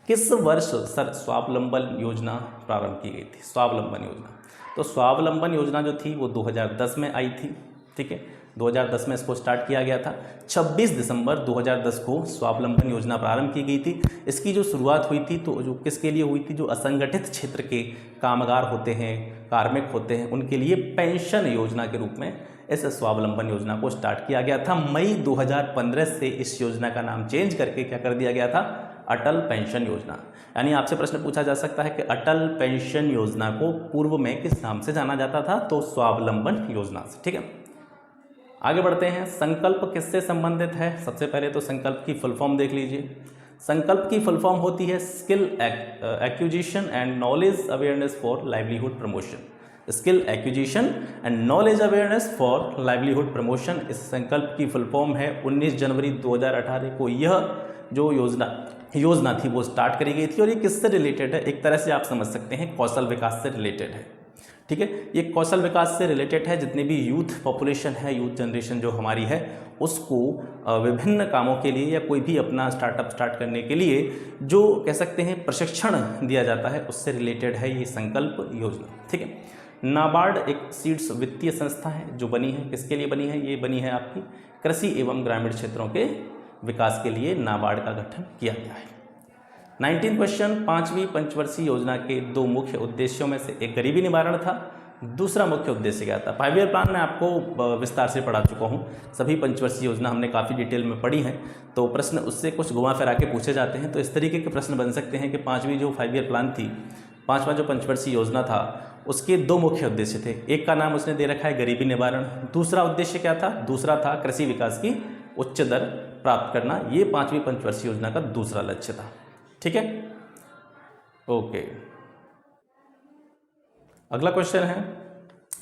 किस वर्ष सर स्वावलंबन योजना प्रारंभ की गई थी? स्वावलंबन योजना, तो स्वावलंबन योजना जो थी वो 2010 में आई थी। ठीक है, 2010 में इसको स्टार्ट किया गया था। 26 दिसंबर 2010 को स्वावलंबन योजना प्रारंभ की गई थी। इसकी जो शुरुआत हुई थी तो जो किसके लिए हुई थी? जो असंगठित क्षेत्र के कामगार होते हैं, कार्मिक होते हैं, उनके लिए पेंशन योजना के रूप में इस स्वावलंबन योजना को स्टार्ट किया गया था। मई 2015 से इस योजना का नाम चेंज करके क्या कर दिया गया था? अटल पेंशन योजना। यानी आपसे प्रश्न पूछा जा सकता है कि अटल पेंशन योजना को पूर्व में किस नाम से जाना जाता था? तो स्वावलंबन योजना से। ठीक है, आगे बढ़ते हैं। संकल्प किससे संबंधित है? सबसे पहले तो संकल्प की फुल फॉर्म देख लीजिए। संकल्प की फुल फॉर्म होती है skill acquisition and knowledge awareness for livelihood promotion. Skill acquisition and knowledge awareness for livelihood promotion इस संकल्प की फुल फॉर्म है। 19 जनवरी 2018 को यह जो योजना थी वो स्टार्ट करी गई थी। और ये किससे रिलेटेड है? एक तरह से आप समझ सकते हैं कौशल विकास से रिलेटेड है। ठीक है, ये कौशल विकास से रिलेटेड है। जितनी भी यूथ पॉपुलेशन है, यूथ जनरेशन जो हमारी है, उसको विभिन्न कामों के लिए या कोई भी अपना स्टार्टअप स्टार्ट करने के लिए जो कह सकते हैं प्रशिक्षण दिया जाता है, उससे रिलेटेड है ये संकल्प योजना। ठीक है, नाबार्ड एक सीड्स वित्तीय संस्था है जो बनी है। किसके लिए बनी है? ये बनी है आपकी कृषि एवं ग्रामीण क्षेत्रों के विकास के लिए नाबार्ड का गठन किया गया है। 19 क्वेश्चन, 5वीं पंचवर्षीय योजना के दो मुख्य उद्देश्यों में से एक गरीबी निवारण था, दूसरा मुख्य उद्देश्य क्या था? 5 ईयर प्लान में आपको विस्तार से पढ़ा चुका हूँ। सभी पंचवर्षीय योजना हमने काफ़ी डिटेल में पढ़ी है, तो प्रश्न उससे कुछ घुमा फिरा के पूछे जाते हैं। तो इस तरीके के प्रश्न बन सकते हैं कि 5वीं जो 5 ईयर प्लान थी, 5वां जो पंचवर्षीय योजना था, उसके दो मुख्य उद्देश्य थे। एक का नाम उसने दे रखा है गरीबी निवारण, दूसरा उद्देश्य क्या था? दूसरा था कृषि विकास की उच्च दर प्राप्त करना। ये 5वीं पंचवर्षीय योजना का दूसरा लक्ष्य था। ठीक है, ओके। अगला क्वेश्चन है,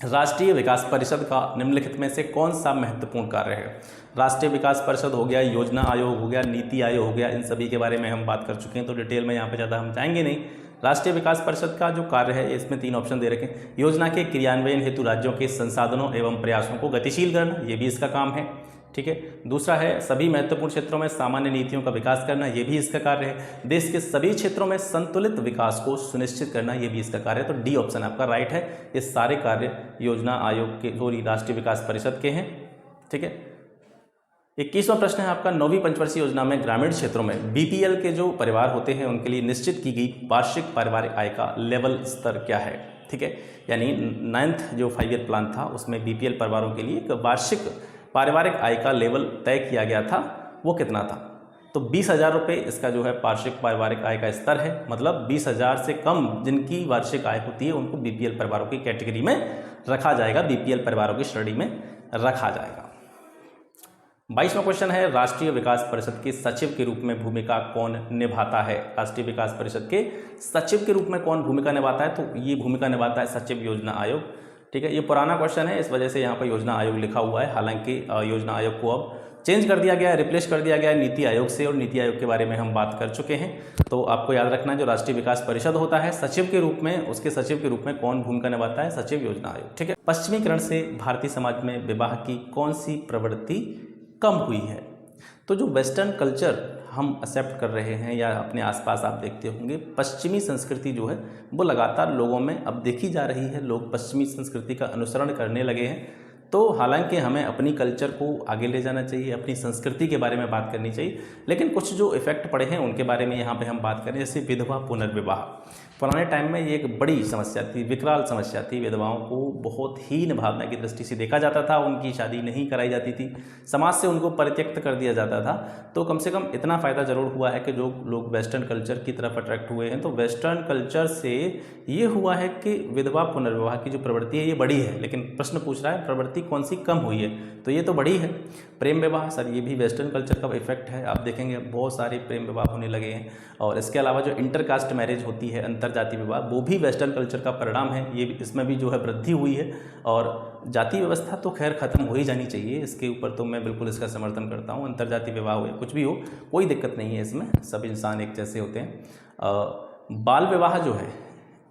राष्ट्रीय विकास परिषद का निम्नलिखित में से कौन सा महत्वपूर्ण कार्य है? राष्ट्रीय विकास परिषद हो गया, योजना आयोग हो गया, नीति आयोग हो गया, इन सभी के बारे में हम बात कर चुके हैं, तो डिटेल में यहाँ पे ज़्यादा हम जाएंगे नहीं। राष्ट्रीय विकास परिषद का जो कार्य है, इसमें 3 ऑप्शन दे रखे हैं। योजना के क्रियान्वयन हेतु राज्यों के संसाधनों एवं प्रयासों को गतिशील करना, ये भी इसका काम है। ठीक है, दूसरा है सभी महत्वपूर्ण क्षेत्रों में सामान्य नीतियों का विकास करना, ये भी इसका कार्य है। देश के सभी क्षेत्रों में संतुलित विकास को सुनिश्चित करना, ये भी इसका कार्य है। तो डी ऑप्शन आपका राइट है। ये सारे कार्य योजना आयोग के सॉरी राष्ट्रीय विकास परिषद के हैं। ठीक है, 21वां प्रश्न है आपका, 9वीं पंचवर्षीय योजना में ग्रामीण क्षेत्रों में बीपीएल के जो परिवार होते हैं उनके लिए निश्चित की गई वार्षिक पारिवारिक आय का लेवल स्तर क्या है? ठीक है, यानी 9th जो 5 ईयर प्लान था उसमें बीपीएल परिवारों के लिए एक वार्षिक पारिवारिक आय का लेवल तय किया गया था, वो कितना था? तो 20,000 रुपये इसका जो है वार्षिक पारिवारिक आय का स्तर है। मतलब 20,000 से कम जिनकी वार्षिक आय होती है उनको बीपीएल परिवारों की कैटेगरी में रखा जाएगा, बीपीएल परिवारों की श्रेणी में रखा जाएगा। 22वां क्वेश्चन है, राष्ट्रीय विकास परिषद के सचिव के रूप में भूमिका कौन निभाता है? राष्ट्रीय विकास परिषद के सचिव के रूप में कौन भूमिका निभाता है? तो ये भूमिका निभाता है सचिव योजना आयोग। ठीक है, ये पुराना क्वेश्चन है, इस वजह से यहाँ पर योजना आयोग लिखा हुआ है। हालांकि योजना आयोग को अब चेंज कर दिया गया है, रिप्लेस कर दिया गया है नीति आयोग से, और नीति आयोग के बारे में हम बात कर चुके हैं। तो आपको याद रखना, जो राष्ट्रीय विकास परिषद होता है सचिव के रूप में, उसके सचिव के रूप में कौन भूमिका निभाता है? सचिव योजना आयोग। ठीक है, पश्चिमीकरण से भारतीय समाज में विवाह की कौन सी प्रवृत्ति कम हुई है? तो जो वेस्टर्न कल्चर हम एक्सेप्ट कर रहे हैं या अपने आसपास आप देखते होंगे, पश्चिमी संस्कृति जो है वो लगातार लोगों में अब देखी जा रही है। लोग पश्चिमी संस्कृति का अनुसरण करने लगे हैं। तो हालांकि हमें अपनी कल्चर को आगे ले जाना चाहिए, अपनी संस्कृति के बारे में बात करनी चाहिए, लेकिन कुछ जो इफेक्ट पड़े हैं उनके बारे में यहाँ पे हम बात करें। जैसे विधवा पुनर्विवाह, पुराने टाइम में ये एक बड़ी समस्या थी, विकराल समस्या थी। विधवाओं को बहुत हीन भावना की दृष्टि से देखा जाता था, उनकी शादी नहीं कराई जाती थी, समाज से उनको परित्यक्त कर दिया जाता था। तो कम से कम इतना फ़ायदा ज़रूर हुआ है कि जो लोग वेस्टर्न कल्चर की तरफ अट्रैक्ट हुए हैं, तो वेस्टर्न कल्चर से ये हुआ है कि विधवा पुनर्विवाह की जो प्रवृत्ति है ये बढ़ी है। लेकिन प्रश्न पूछ रहा है प्रवृत्ति कौन सी कम हुई है, तो ये तो बढ़ी है। प्रेम विवाह, सर ये भी वेस्टर्न कल्चर का इफेक्ट है। आप देखेंगे बहुत सारे प्रेम विवाह होने लगे हैं। और इसके अलावा जो इंटरकास्ट मैरिज होती है, अंतरजाति विवाह, वो भी वेस्टर्न कल्चर का परिणाम है। ये इसमें भी जो है वृद्धि हुई है। और जाति व्यवस्था तो खैर ख़त्म हो ही जानी चाहिए, इसके ऊपर तो मैं बिल्कुल इसका समर्थन करता हूँ। अंतरजाति विवाह हो या कुछ भी हो, कोई दिक्कत नहीं है इसमें, सब इंसान एक जैसे होते हैं। बाल विवाह जो है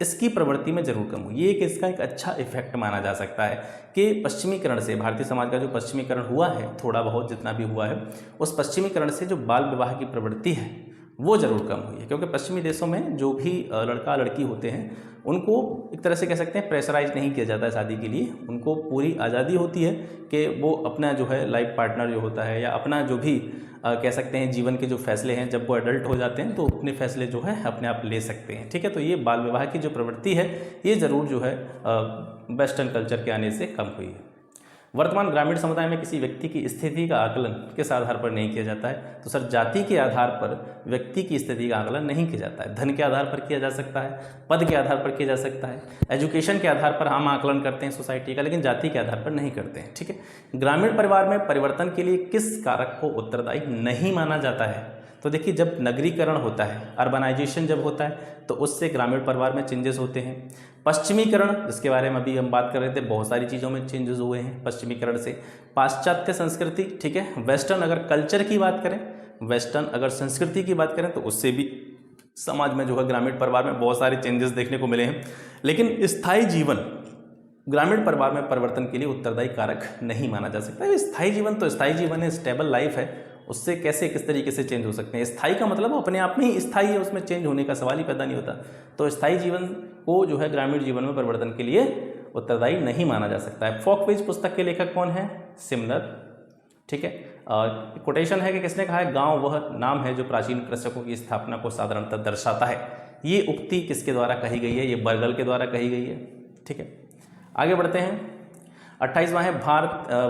इसकी प्रवृत्ति में जरूर कम हुई। ये इसका एक अच्छा इफेक्ट माना जा सकता है कि पश्चिमीकरण से, भारतीय समाज का जो पश्चिमीकरण हुआ है, थोड़ा बहुत जितना भी हुआ है, उस पश्चिमीकरण से जो बाल विवाह की प्रवृत्ति है वो ज़रूर कम हुई है, क्योंकि पश्चिमी देशों में जो भी लड़का लड़की होते हैं उनको एक तरह से कह सकते हैं प्रेशराइज नहीं किया जाता है शादी के लिए। उनको पूरी आज़ादी होती है कि वो अपना जो है लाइफ पार्टनर जो होता है या अपना जो भी कह सकते हैं जीवन के जो फैसले हैं, जब वो एडल्ट हो जाते हैं तो अपने फैसले जो है अपने आप ले सकते हैं। ठीक है, तो ये बाल विवाह की जो प्रवृत्ति है ये ज़रूर जो है वेस्टर्न कल्चर के आने से कम हुई है। वर्तमान ग्रामीण समुदाय में किसी व्यक्ति की स्थिति का आकलन किस आधार पर नहीं किया जाता है? तो सर जाति के आधार पर व्यक्ति की स्थिति का आकलन नहीं किया जाता है। धन के आधार पर किया जा सकता है, पद के आधार पर किया जा सकता है, एजुकेशन के आधार पर हम आकलन करते हैं सोसाइटी का, लेकिन जाति के आधार पर नहीं करते हैं। ठीक है, ग्रामीण परिवार में परिवर्तन के लिए किस कारक को उत्तरदायी नहीं माना जाता है? तो देखिए, जब नगरीकरण होता है, अर्बनाइजेशन जब होता है, तो उससे ग्रामीण परिवार में चेंजेस होते हैं। पश्चिमीकरण, जिसके बारे में अभी हम बात कर रहे थे, बहुत सारी चीज़ों में चेंजेस हुए हैं पश्चिमीकरण से। पाश्चात्य संस्कृति, ठीक है, वेस्टर्न अगर कल्चर की बात करें, वेस्टर्न अगर संस्कृति की बात करें, तो उससे भी समाज में जो है ग्रामीण परिवार में बहुत सारे चेंजेस देखने को मिले हैं। लेकिन स्थायी जीवन ग्रामीण परिवार में परिवर्तन के लिए उत्तरदायी कारक नहीं माना जा सकता है। स्थायी जीवन तो स्थायी जीवन है, स्टेबल लाइफ है, उससे कैसे किस तरीके से चेंज हो सकते हैं? स्थायी का मतलब अपने आप में ही स्थायी है, उसमें चेंज होने का सवाल ही पैदा नहीं होता। तो स्थायी जीवन को जो है ग्रामीण जीवन में परिवर्तन के लिए उत्तरदायी नहीं माना जा सकता है। फोकवेज पुस्तक के लेखक कौन है? सिमनर। ठीक है, कोटेशन है कि किसने कहा है, गांव वह नाम है जो प्राचीन कृषकों की स्थापना को साधारणतः दर्शाता है। ये उक्ति किसके द्वारा कही गई है? ये बर्गल के द्वारा कही गई है। ठीक है, आगे बढ़ते हैं। 28वां है,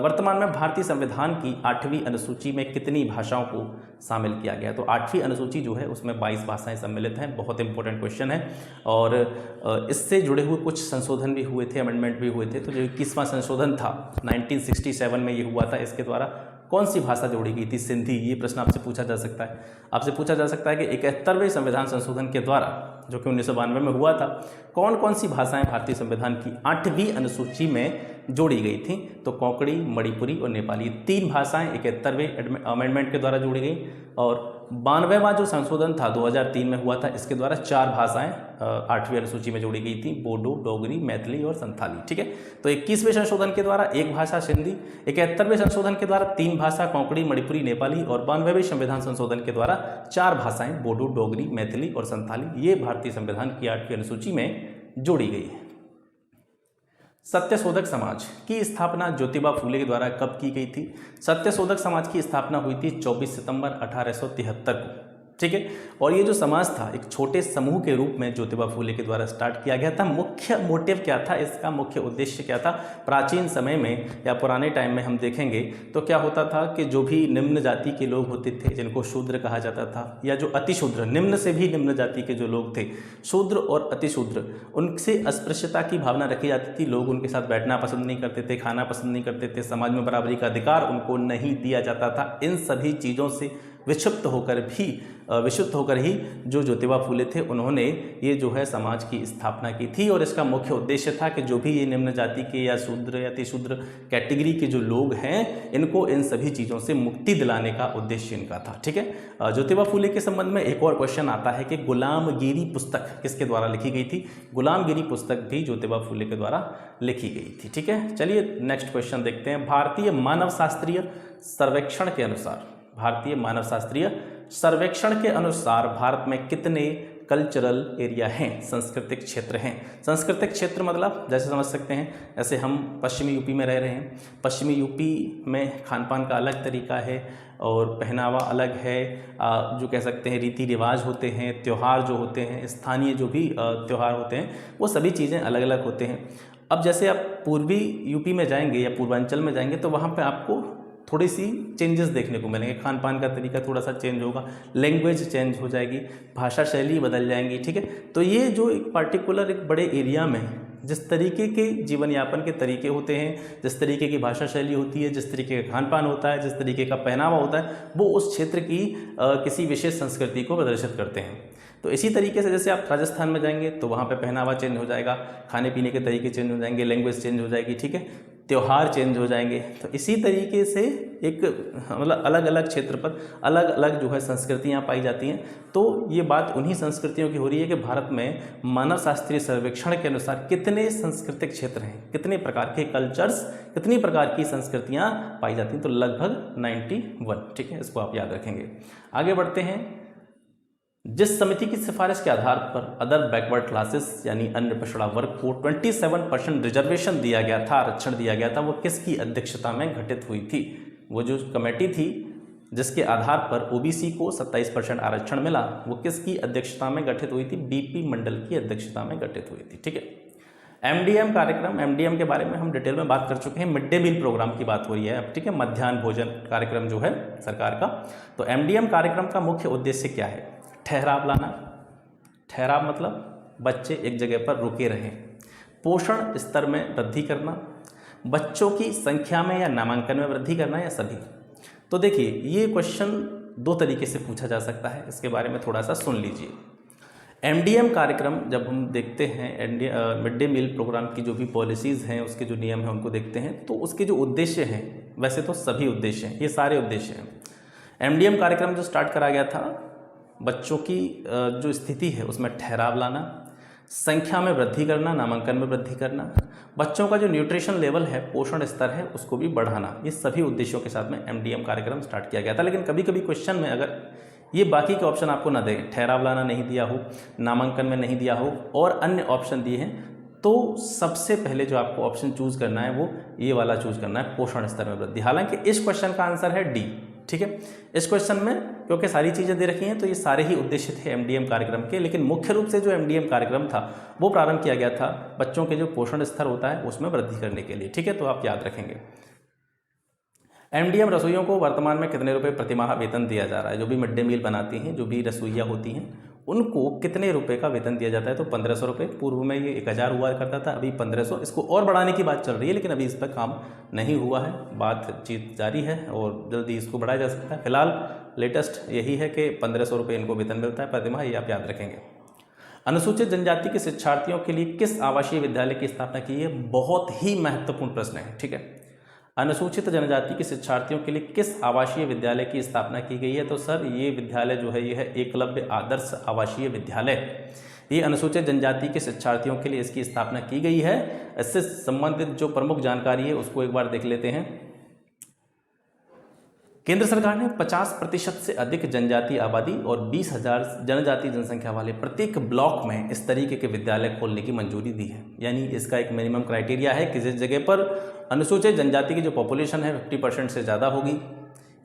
वर्तमान में भारतीय संविधान की 8वीं अनुसूची में कितनी भाषाओं को शामिल किया गया? तो 8वीं अनुसूची जो है उसमें 22 भाषाएं सम्मिलित हैं। बहुत इंपॉर्टेंट क्वेश्चन है, और इससे जुड़े हुए कुछ संशोधन भी हुए थे, अमेंडमेंट भी हुए थे। तो जो 21वां संशोधन था 1967 में ये हुआ था, इसके द्वारा कौन सी भाषा जोड़ी गई थी? सिंधी। ये प्रश्न आपसे पूछा जा सकता है। आपसे पूछा जा सकता है कि 71वें संविधान संशोधन के द्वारा, जो कि 1992 में हुआ था, कौन कौन सी भाषाएं भारतीय संविधान की 8वीं अनुसूची में जोड़ी गई थी? तो कोंकणी, मणिपुरी और नेपाली, 3 भाषाएं 71वें अमेंडमेंट के द्वारा जोड़ी गई। और 92वां जो संशोधन था 2003 में हुआ था, इसके द्वारा 4 भाषाएं 8वीं अनुसूची में जोड़ी गई थी, बोडो, डोगरी, मैथिली और संथाली। ठीक है, तो 21वें संशोधन के द्वारा 1 भाषा सिंधी, 71वें संशोधन के द्वारा 3 भाषा कोंकणी, मणिपुरी, नेपाली, और 92वें संविधान संशोधन के द्वारा 4 भाषाएं बोडो, डोगरी, मैथिली और संथाली, ये भारतीय संविधान की 8वीं अनुसूची में जोड़ी गई है। सत्यशोधक समाज की स्थापना ज्योतिबा फूले के द्वारा कब की गई थी? सत्यशोधक समाज की स्थापना हुई थी 24 सितंबर 1873 को। ठीक है, और ये जो समाज था एक छोटे समूह के रूप में ज्योतिबा फूले के द्वारा स्टार्ट किया गया था। मुख्य मोटिव क्या था, इसका मुख्य उद्देश्य क्या था? प्राचीन समय में या पुराने टाइम में हम देखेंगे तो क्या होता था कि जो भी निम्न जाति के लोग होते थे, जिनको शूद्र कहा जाता था, या जो अतिशूद्र, निम्न से भी निम्न जाति के जो लोग थे, शूद्र और अतिशूद्र, उनसे अस्पृश्यता की भावना रखी जाती थी। लोग उनके साथ बैठना पसंद नहीं करते थे, खाना पसंद नहीं करते थे, समाज में बराबरी का अधिकार उनको नहीं दिया जाता था। इन सभी चीज़ों से विक्षुब्ध होकर ही जो ज्योतिबा फूले थे, उन्होंने ये जो है समाज की स्थापना की थी। और इसका मुख्य उद्देश्य था कि जो भी ये निम्न जाति के या शूद्र या अतिशूद्र कैटेगरी के जो लोग हैं, इनको इन सभी चीज़ों से मुक्ति दिलाने का उद्देश्य इनका था। ठीक है, ज्योतिबा फूले के संबंध में एक और क्वेश्चन आता है कि गुलामगिरी पुस्तक किसके द्वारा लिखी गई थी? गुलामगिरी पुस्तक भी ज्योतिबा फूले के द्वारा लिखी गई थी। ठीक है, चलिए नेक्स्ट क्वेश्चन देखते हैं। भारतीय मानव शास्त्रीय सर्वेक्षण के अनुसार, भारतीय मानव शास्त्रीय सर्वेक्षण के अनुसार भारत में कितने कल्चरल एरिया हैं, सांस्कृतिक क्षेत्र हैं? सांस्कृतिक क्षेत्र मतलब जैसे समझ सकते हैं, ऐसे हम पश्चिमी यूपी में रह रहे हैं, पश्चिमी यूपी में खान पान का अलग तरीका है और पहनावा अलग है, जो कह सकते हैं रीति रिवाज होते हैं, त्यौहार जो होते हैं, स्थानीय जो भी त्यौहार होते हैं, वो सभी चीज़ें अलग अलग होते हैं। अब जैसे आप पूर्वी यूपी में जाएंगे या पूर्वांचल में जाएंगे तो वहाँ पर आपको थोड़ी सी चेंजेस देखने को मिलेंगे। खान पान का तरीका थोड़ा सा चेंज होगा, लैंग्वेज चेंज हो जाएगी, भाषा शैली बदल जाएंगी। ठीक है, तो ये जो एक पार्टिकुलर एक बड़े एरिया में जिस तरीके के जीवन यापन के तरीके होते हैं, जिस तरीके की भाषा शैली होती है, जिस तरीके का खान पान होता है, जिस तरीके का पहनावा होता है, वो उस क्षेत्र की किसी विशेष संस्कृति को प्रदर्शित करते हैं। तो इसी तरीके से जैसे आप राजस्थान में जाएंगे तो वहाँ पे पहनावा चेंज हो जाएगा, खाने पीने के तरीके चेंज हो जाएंगे, लैंग्वेज चेंज हो जाएगी। ठीक है, त्यौहार चेंज हो जाएंगे। तो इसी तरीके से एक मतलब अलग अलग क्षेत्र पर अलग अलग जो है संस्कृतियाँ पाई जाती हैं। तो ये बात उन्हीं संस्कृतियों की हो रही है कि भारत में मानव शास्त्रीय सर्वेक्षण के अनुसार कितने सांस्कृतिक क्षेत्र हैं, कितने प्रकार के कल्चर्स, कितनी प्रकार की संस्कृतियाँ पाई जाती हैं। तो लगभग 91। ठीक है, इसको आप याद रखेंगे। आगे बढ़ते हैं। जिस समिति की सिफारिश के आधार पर अदर बैकवर्ड क्लासेस यानी अन्य पिछड़ा वर्ग को 27% रिजर्वेशन दिया गया था, आरक्षण दिया गया था, वो किसकी अध्यक्षता में गठित हुई थी? वो जो कमेटी थी जिसके आधार पर ओबीसी को 27% आरक्षण मिला, वो किसकी अध्यक्षता में गठित हुई थी? बीपी मंडल की अध्यक्षता में गठित हुई थी। ठीक है। एमडीएम कार्यक्रम, एमडीएम के बारे में हम डिटेल में बात कर चुके हैं। मिड डे मील प्रोग्राम की बात हो रही है अब। ठीक है, मध्याह्न भोजन कार्यक्रम जो है सरकार का, तो एमडीएम कार्यक्रम का मुख्य उद्देश्य क्या है? ठहराव लाना। ठहराव मतलब बच्चे एक जगह पर रुके रहें। पोषण स्तर में वृद्धि करना, बच्चों की संख्या में या नामांकन में वृद्धि करना, या सभी। तो देखिए, ये क्वेश्चन दो तरीके से पूछा जा सकता है, इसके बारे में थोड़ा सा सुन लीजिए। एमडीएम कार्यक्रम जब हम देखते हैं, मिड डे मील प्रोग्राम की जो भी पॉलिसीज़ हैं, उसके जो नियम हैं उनको देखते हैं, तो उसके जो उद्देश्य हैं, वैसे तो सभी उद्देश्य हैं, ये सारे उद्देश्य हैं। एमडीएम कार्यक्रम जो स्टार्ट करा गया था, बच्चों की जो स्थिति है उसमें ठहराव लाना, संख्या में वृद्धि करना, नामांकन में वृद्धि करना, बच्चों का जो न्यूट्रिशन लेवल है, पोषण स्तर है, उसको भी बढ़ाना, ये सभी उद्देश्यों के साथ में एमडीएम कार्यक्रम स्टार्ट किया गया था। लेकिन कभी कभी क्वेश्चन में अगर ये बाकी के ऑप्शन आपको ना दें, ठहराव लाना नहीं दिया हो, नामांकन में नहीं दिया हो और अन्य ऑप्शन दिए हैं, तो सबसे पहले जो आपको ऑप्शन चूज़ करना है वो ये वाला चूज़ करना है, पोषण स्तर में वृद्धि। हालांकि इस क्वेश्चन का आंसर है डी। ठीक है, इस क्वेश्चन में क्योंकि सारी चीज़ें दे रखी हैं तो ये सारे ही उद्देश्य थे एमडीएम कार्यक्रम के, लेकिन मुख्य रूप से जो एमडीएम कार्यक्रम था वो प्रारंभ किया गया था बच्चों के जो पोषण स्तर होता है उसमें वृद्धि करने के लिए। ठीक है, तो आप याद रखेंगे। एमडीएम रसोइयों को वर्तमान में कितने रुपए प्रतिमाह वेतन दिया जा रहा है? जो भी मिड डे मील बनाती हैं, जो भी रसोइयाँ होती हैं, उनको कितने रुपए का वेतन दिया जाता है? तो 1500 रुपये। पूर्व में ये 1000 हुआ करता था, अभी 1500। इसको और बढ़ाने की बात चल रही है, लेकिन अभी इस पर काम नहीं हुआ है, बातचीत जारी है और जल्दी इसको बढ़ाया जा सकता है। फिलहाल लेटेस्ट यही है कि 1500 रुपये इनको वेतन मिलता है प्रतिमाह, ये आप याद रखेंगे। अनुसूचित जनजाति के शिक्षार्थियों के लिए किस आवासीय विद्यालय की स्थापना की है? बहुत ही महत्वपूर्ण प्रश्न है। ठीक है, अनुसूचित जनजाति के शिक्षार्थियों के लिए किस आवासीय विद्यालय की स्थापना की गई है? तो सर ये विद्यालय जो है ये है एकलव्य आदर्श आवासीय विद्यालय। ये अनुसूचित जनजाति के शिक्षार्थियों के लिए इसकी स्थापना की गई है। इससे संबंधित जो प्रमुख जानकारी है उसको एक बार देख लेते हैं। केंद्र सरकार ने 50% से अधिक जनजातीय आबादी और 20,000 जनजातीय जनसंख्या वाले प्रत्येक ब्लॉक में इस तरीके के विद्यालय खोलने की मंजूरी दी है। यानी इसका एक मिनिमम क्राइटेरिया है कि जिस जगह पर अनुसूचित जनजाति की जो पॉपुलेशन है 50% से ज़्यादा होगी,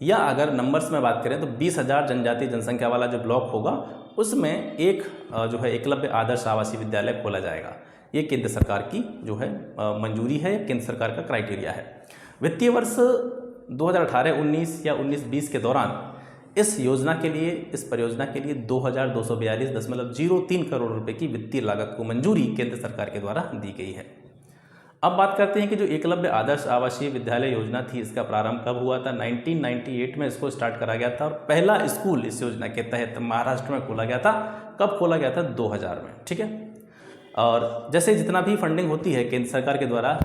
या अगर नंबर्स में बात करें तो 20,000 जनजातीय जनसंख्या वाला जो ब्लॉक होगा उसमें एक जो है एकलव्य आदर्श आवासीय विद्यालय खोला जाएगा। ये केंद्र सरकार की जो है मंजूरी है, केंद्र सरकार का क्राइटेरिया है। वित्तीय वर्ष 2018-19 या 19-20 के दौरान इस योजना के लिए, इस परियोजना के लिए 2242.03 करोड़ रुपए की वित्तीय लागत को मंजूरी केंद्र सरकार के द्वारा दी गई है। अब बात करते हैं कि जो एकलव्य आदर्श आवासीय विद्यालय योजना थी, इसका प्रारंभ कब हुआ था? 1998 में इसको स्टार्ट करा गया था और पहला स्कूल इस योजना के तहत महाराष्ट्र में खोला गया था। कब खोला गया था? 2000 में। ठीक है, और जैसे जितना भी फंडिंग होती है केंद्र सरकार के द्वारा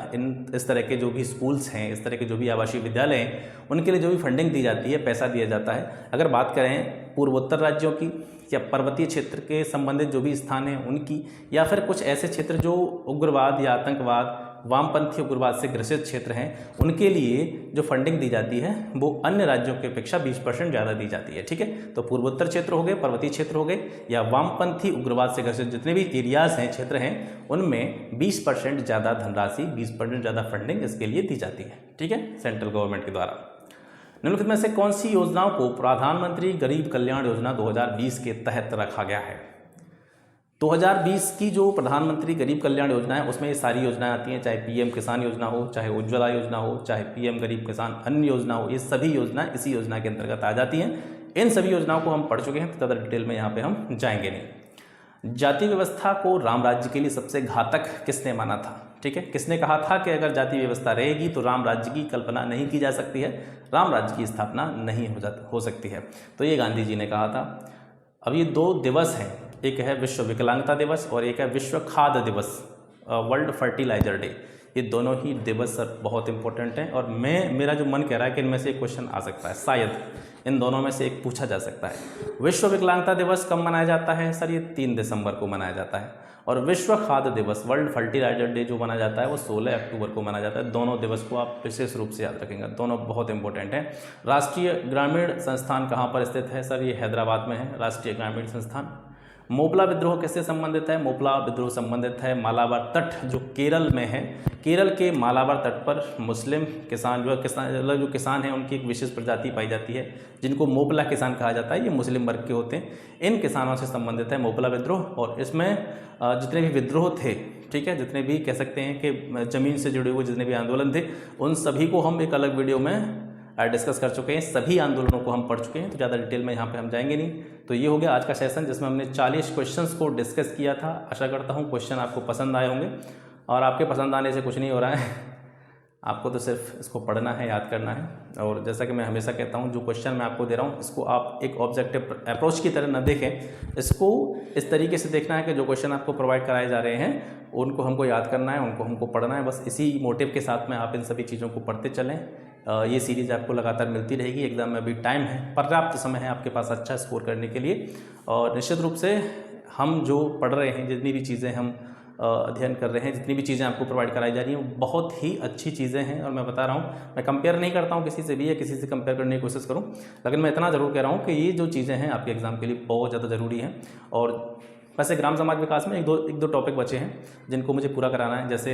इस तरह के जो भी स्कूल्स हैं, इस तरह के जो भी आवासीय विद्यालय हैं, उनके लिए जो भी फंडिंग दी जाती है, पैसा दिया जाता है। अगर बात करें पूर्वोत्तर राज्यों की या पर्वतीय क्षेत्र के संबंधित जो भी स्थान हैं उनकी, या फिर कुछ ऐसे क्षेत्र जो उग्रवाद या आतंकवाद, वामपंथी उग्रवाद से ग्रसित क्षेत्र हैं, उनके लिए जो फंडिंग दी जाती है वो अन्य राज्यों की अपेक्षा 20% ज़्यादा दी जाती है। ठीक है, तो पूर्वोत्तर क्षेत्र हो गए, पर्वतीय क्षेत्र हो गए, या वामपंथी उग्रवाद से ग्रसित जितने भी एरियाज़ हैं, क्षेत्र हैं, उनमें 20% ज़्यादा धनराशि, 20% ज़्यादा फंडिंग इसके लिए दी जाती है। ठीक है, सेंट्रल गवर्नमेंट के द्वारा। निम्नलिखित में से कौन सी योजनाओं को प्रधानमंत्री गरीब कल्याण योजना 2020 के तहत रखा गया है? 2020 की जो प्रधानमंत्री गरीब कल्याण योजना है उसमें ये सारी योजनाएं आती हैं, चाहे पीएम किसान योजना हो, चाहे उज्ज्वला योजना हो, चाहे पीएम गरीब किसान अन्य योजना हो, ये सभी योजनाएं इसी योजना के अंतर्गत आ जाती हैं। इन सभी योजनाओं को हम पढ़ चुके हैं, तो ज़्यादा डिटेल में यहाँ पे हम जाएंगे नहीं। जाति व्यवस्था को राम राज्य के लिए सबसे घातक किसने माना था? ठीक है, किसने कहा था कि अगर जाति व्यवस्था रहेगी तो राम राज्य की कल्पना नहीं की जा सकती है, राम राज्य की स्थापना नहीं हो सकती है? तो ये गांधी जी ने कहा था। अब ये 2 दिवस हैं, एक है विश्व विकलांगता दिवस और एक है विश्व खाद्य दिवस, वर्ल्ड फर्टिलाइजर डे। ये दोनों ही दिवस सर बहुत इंपॉर्टेंट हैं और मेरा जो मन कह रहा है कि इनमें से एक क्वेश्चन आ सकता है, शायद इन दोनों में से एक पूछा जा सकता है। विश्व विकलांगता दिवस कब मनाया जाता है सर? ये 3 दिसंबर को मनाया जाता है। और विश्व खाद्य दिवस, वर्ल्ड फर्टिलाइजर डे जो मनाया जाता है वो 16 अक्टूबर को मनाया जाता है। दोनों दिवस को आप विशेष रूप से याद रखेंगे, दोनों बहुत इंपॉर्टेंट हैं। राष्ट्रीय ग्रामीण संस्थान कहाँ पर स्थित है सर? ये हैदराबाद में है, राष्ट्रीय ग्रामीण संस्थान। मोपला विद्रोह किससे संबंधित है? मोपला विद्रोह संबंधित है मालाबार तट जो केरल में है। केरल के मालाबार तट पर मुस्लिम किसान जो किसान हैं उनकी एक विशेष प्रजाति पाई जाती है जिनको मोपला किसान कहा जाता है। ये मुस्लिम वर्ग के होते हैं। इन किसानों से संबंधित है मोपला विद्रोह। और इसमें जितने भी विद्रोह थे, ठीक है, जितने भी कह सकते हैं कि ज़मीन से जुड़े हुए जितने भी आंदोलन थे, उन सभी को हम एक अलग वीडियो में डिस्कस कर चुके हैं। सभी आंदोलनों को हम पढ़ चुके हैं, तो ज़्यादा डिटेल में यहाँ पे हम जाएंगे नहीं। तो ये हो गया आज का सेशन जिसमें हमने 40 क्वेश्चंस को डिस्कस किया था। आशा करता हूँ क्वेश्चन आपको पसंद आए होंगे और आपके पसंद आने से कुछ नहीं हो रहा है, आपको तो सिर्फ इसको पढ़ना है, याद करना है। और जैसा कि मैं हमेशा कहता हूँ, जो क्वेश्चन मैं आपको दे रहा हूँ इसको आप एक ऑब्जेक्टिव अप्रोच की तरह न देखें, इसको इस तरीके से देखना है कि जो क्वेश्चन आपको प्रोवाइड कराए जा रहे हैं उनको हमको याद करना है, उनको हमको पढ़ना है। बस इसी मोटिव के साथ में आप इन सभी चीज़ों को पढ़ते चलें। ये सीरीज़ आपको लगातार मिलती रहेगी। एग्ज़ाम में अभी टाइम है, पर्याप्त समय है आपके पास अच्छा स्कोर करने के लिए। और निश्चित रूप से हम जो पढ़ रहे हैं, जितनी भी चीज़ें हम अध्ययन कर रहे हैं, जितनी भी चीज़ें आपको प्रोवाइड कराई जा रही हैं, वो बहुत ही अच्छी चीज़ें हैं। और मैं बता रहा हूँ, मैं कंपेयर नहीं करता हूँ किसी से भी या किसी से कंपेयर करने की कोशिश करूँ, लेकिन मैं इतना ज़रूर कह रहा हूँ कि ये जो चीज़ें हैं आपके एग्ज़ाम के लिए बहुत ज़्यादा ज़रूरी हैं। और वैसे ग्राम समाज विकास में एक दो टॉपिक बचे हैं जिनको मुझे पूरा कराना है। जैसे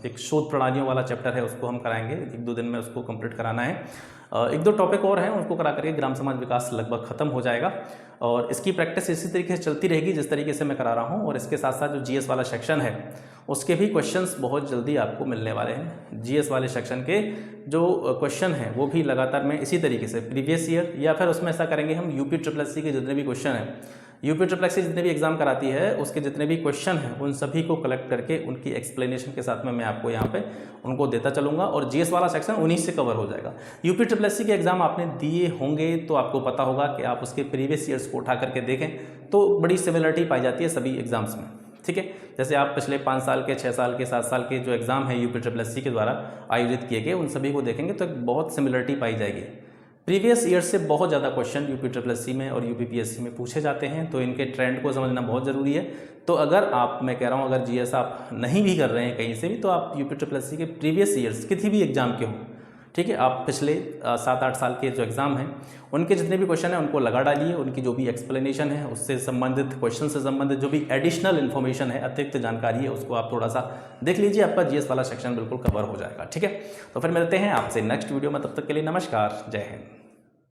एक शोध प्रणालियों वाला चैप्टर है, उसको हम कराएंगे, 1-2 दिन में उसको कंप्लीट कराना है। 1-2 टॉपिक और हैं, उसको करा करके ग्राम समाज विकास लगभग ख़त्म हो जाएगा। और इसकी प्रैक्टिस इसी तरीके से चलती रहेगी जिस तरीके से मैं करा रहा हूँ। और इसके साथ साथ जो जीएस वाला सेक्शन है उसके भी क्वेश्चंस बहुत जल्दी आपको मिलने वाले हैं। जीएस वाले सेक्शन के जो क्वेश्चन हैं वो भी लगातार मैं इसी तरीके से प्रीवियस ईयर या फिर उसमें ऐसा करेंगे हम UPSSC के जितने भी क्वेश्चन हैं, UPSSC जितने भी एग्जाम कराती है उसके जितने भी क्वेश्चन हैं उन सभी को कलेक्ट करके उनकी एक्सप्लेनेशन के साथ में मैं आपको यहाँ पे उनको देता चलूँगा। और जीएस वाला सेक्शन उन्हीं से कवर हो जाएगा। UPSSC के एग्ज़ाम आपने दिए होंगे तो आपको पता होगा कि आप उसके प्रीवियस ईयर्स को उठा करके देखें तो बड़ी सिमिलरिटी पाई जाती है सभी एग्ज़ाम्स में, ठीक है। जैसे आप पिछले 5 साल के, 6 साल के, 7 साल के जो एग्ज़ाम है UPSSC के द्वारा आयोजित किए गए उन सभी को देखेंगे तो एक बहुत सिमिलरिटी पाई जाएगी। प्रीवियस ईयर से बहुत ज़्यादा क्वेश्चन UPSSC में और UPPSC में पूछे जाते हैं, तो इनके ट्रेंड को समझना बहुत ज़रूरी है। तो अगर आप, मैं कह रहा हूँ, अगर जीएस आप नहीं भी कर रहे हैं कहीं से भी, तो आप UPSSC के प्रीवियस ईयर्स किसी भी एग्ज़ाम के हों, ठीक है, आप पिछले 7-8 साल के जो एग्ज़ाम हैं उनके जितने भी क्वेश्चन हैं उनको लगा डालिए। उनकी जो भी एक्सप्लेनेशन है, उससे संबंधित क्वेश्चन से संबंधित जो भी एडिशनल इन्फॉर्मेशन है, अतिरिक्त जानकारी है, उसको आप थोड़ा सा देख लीजिए, आपका जीएस वाला सेक्शन बिल्कुल कवर हो जाएगा, ठीक है। तो फिर मिलते हैं आपसे नेक्स्ट वीडियो में, तब तक के लिए नमस्कार, जय हिंद।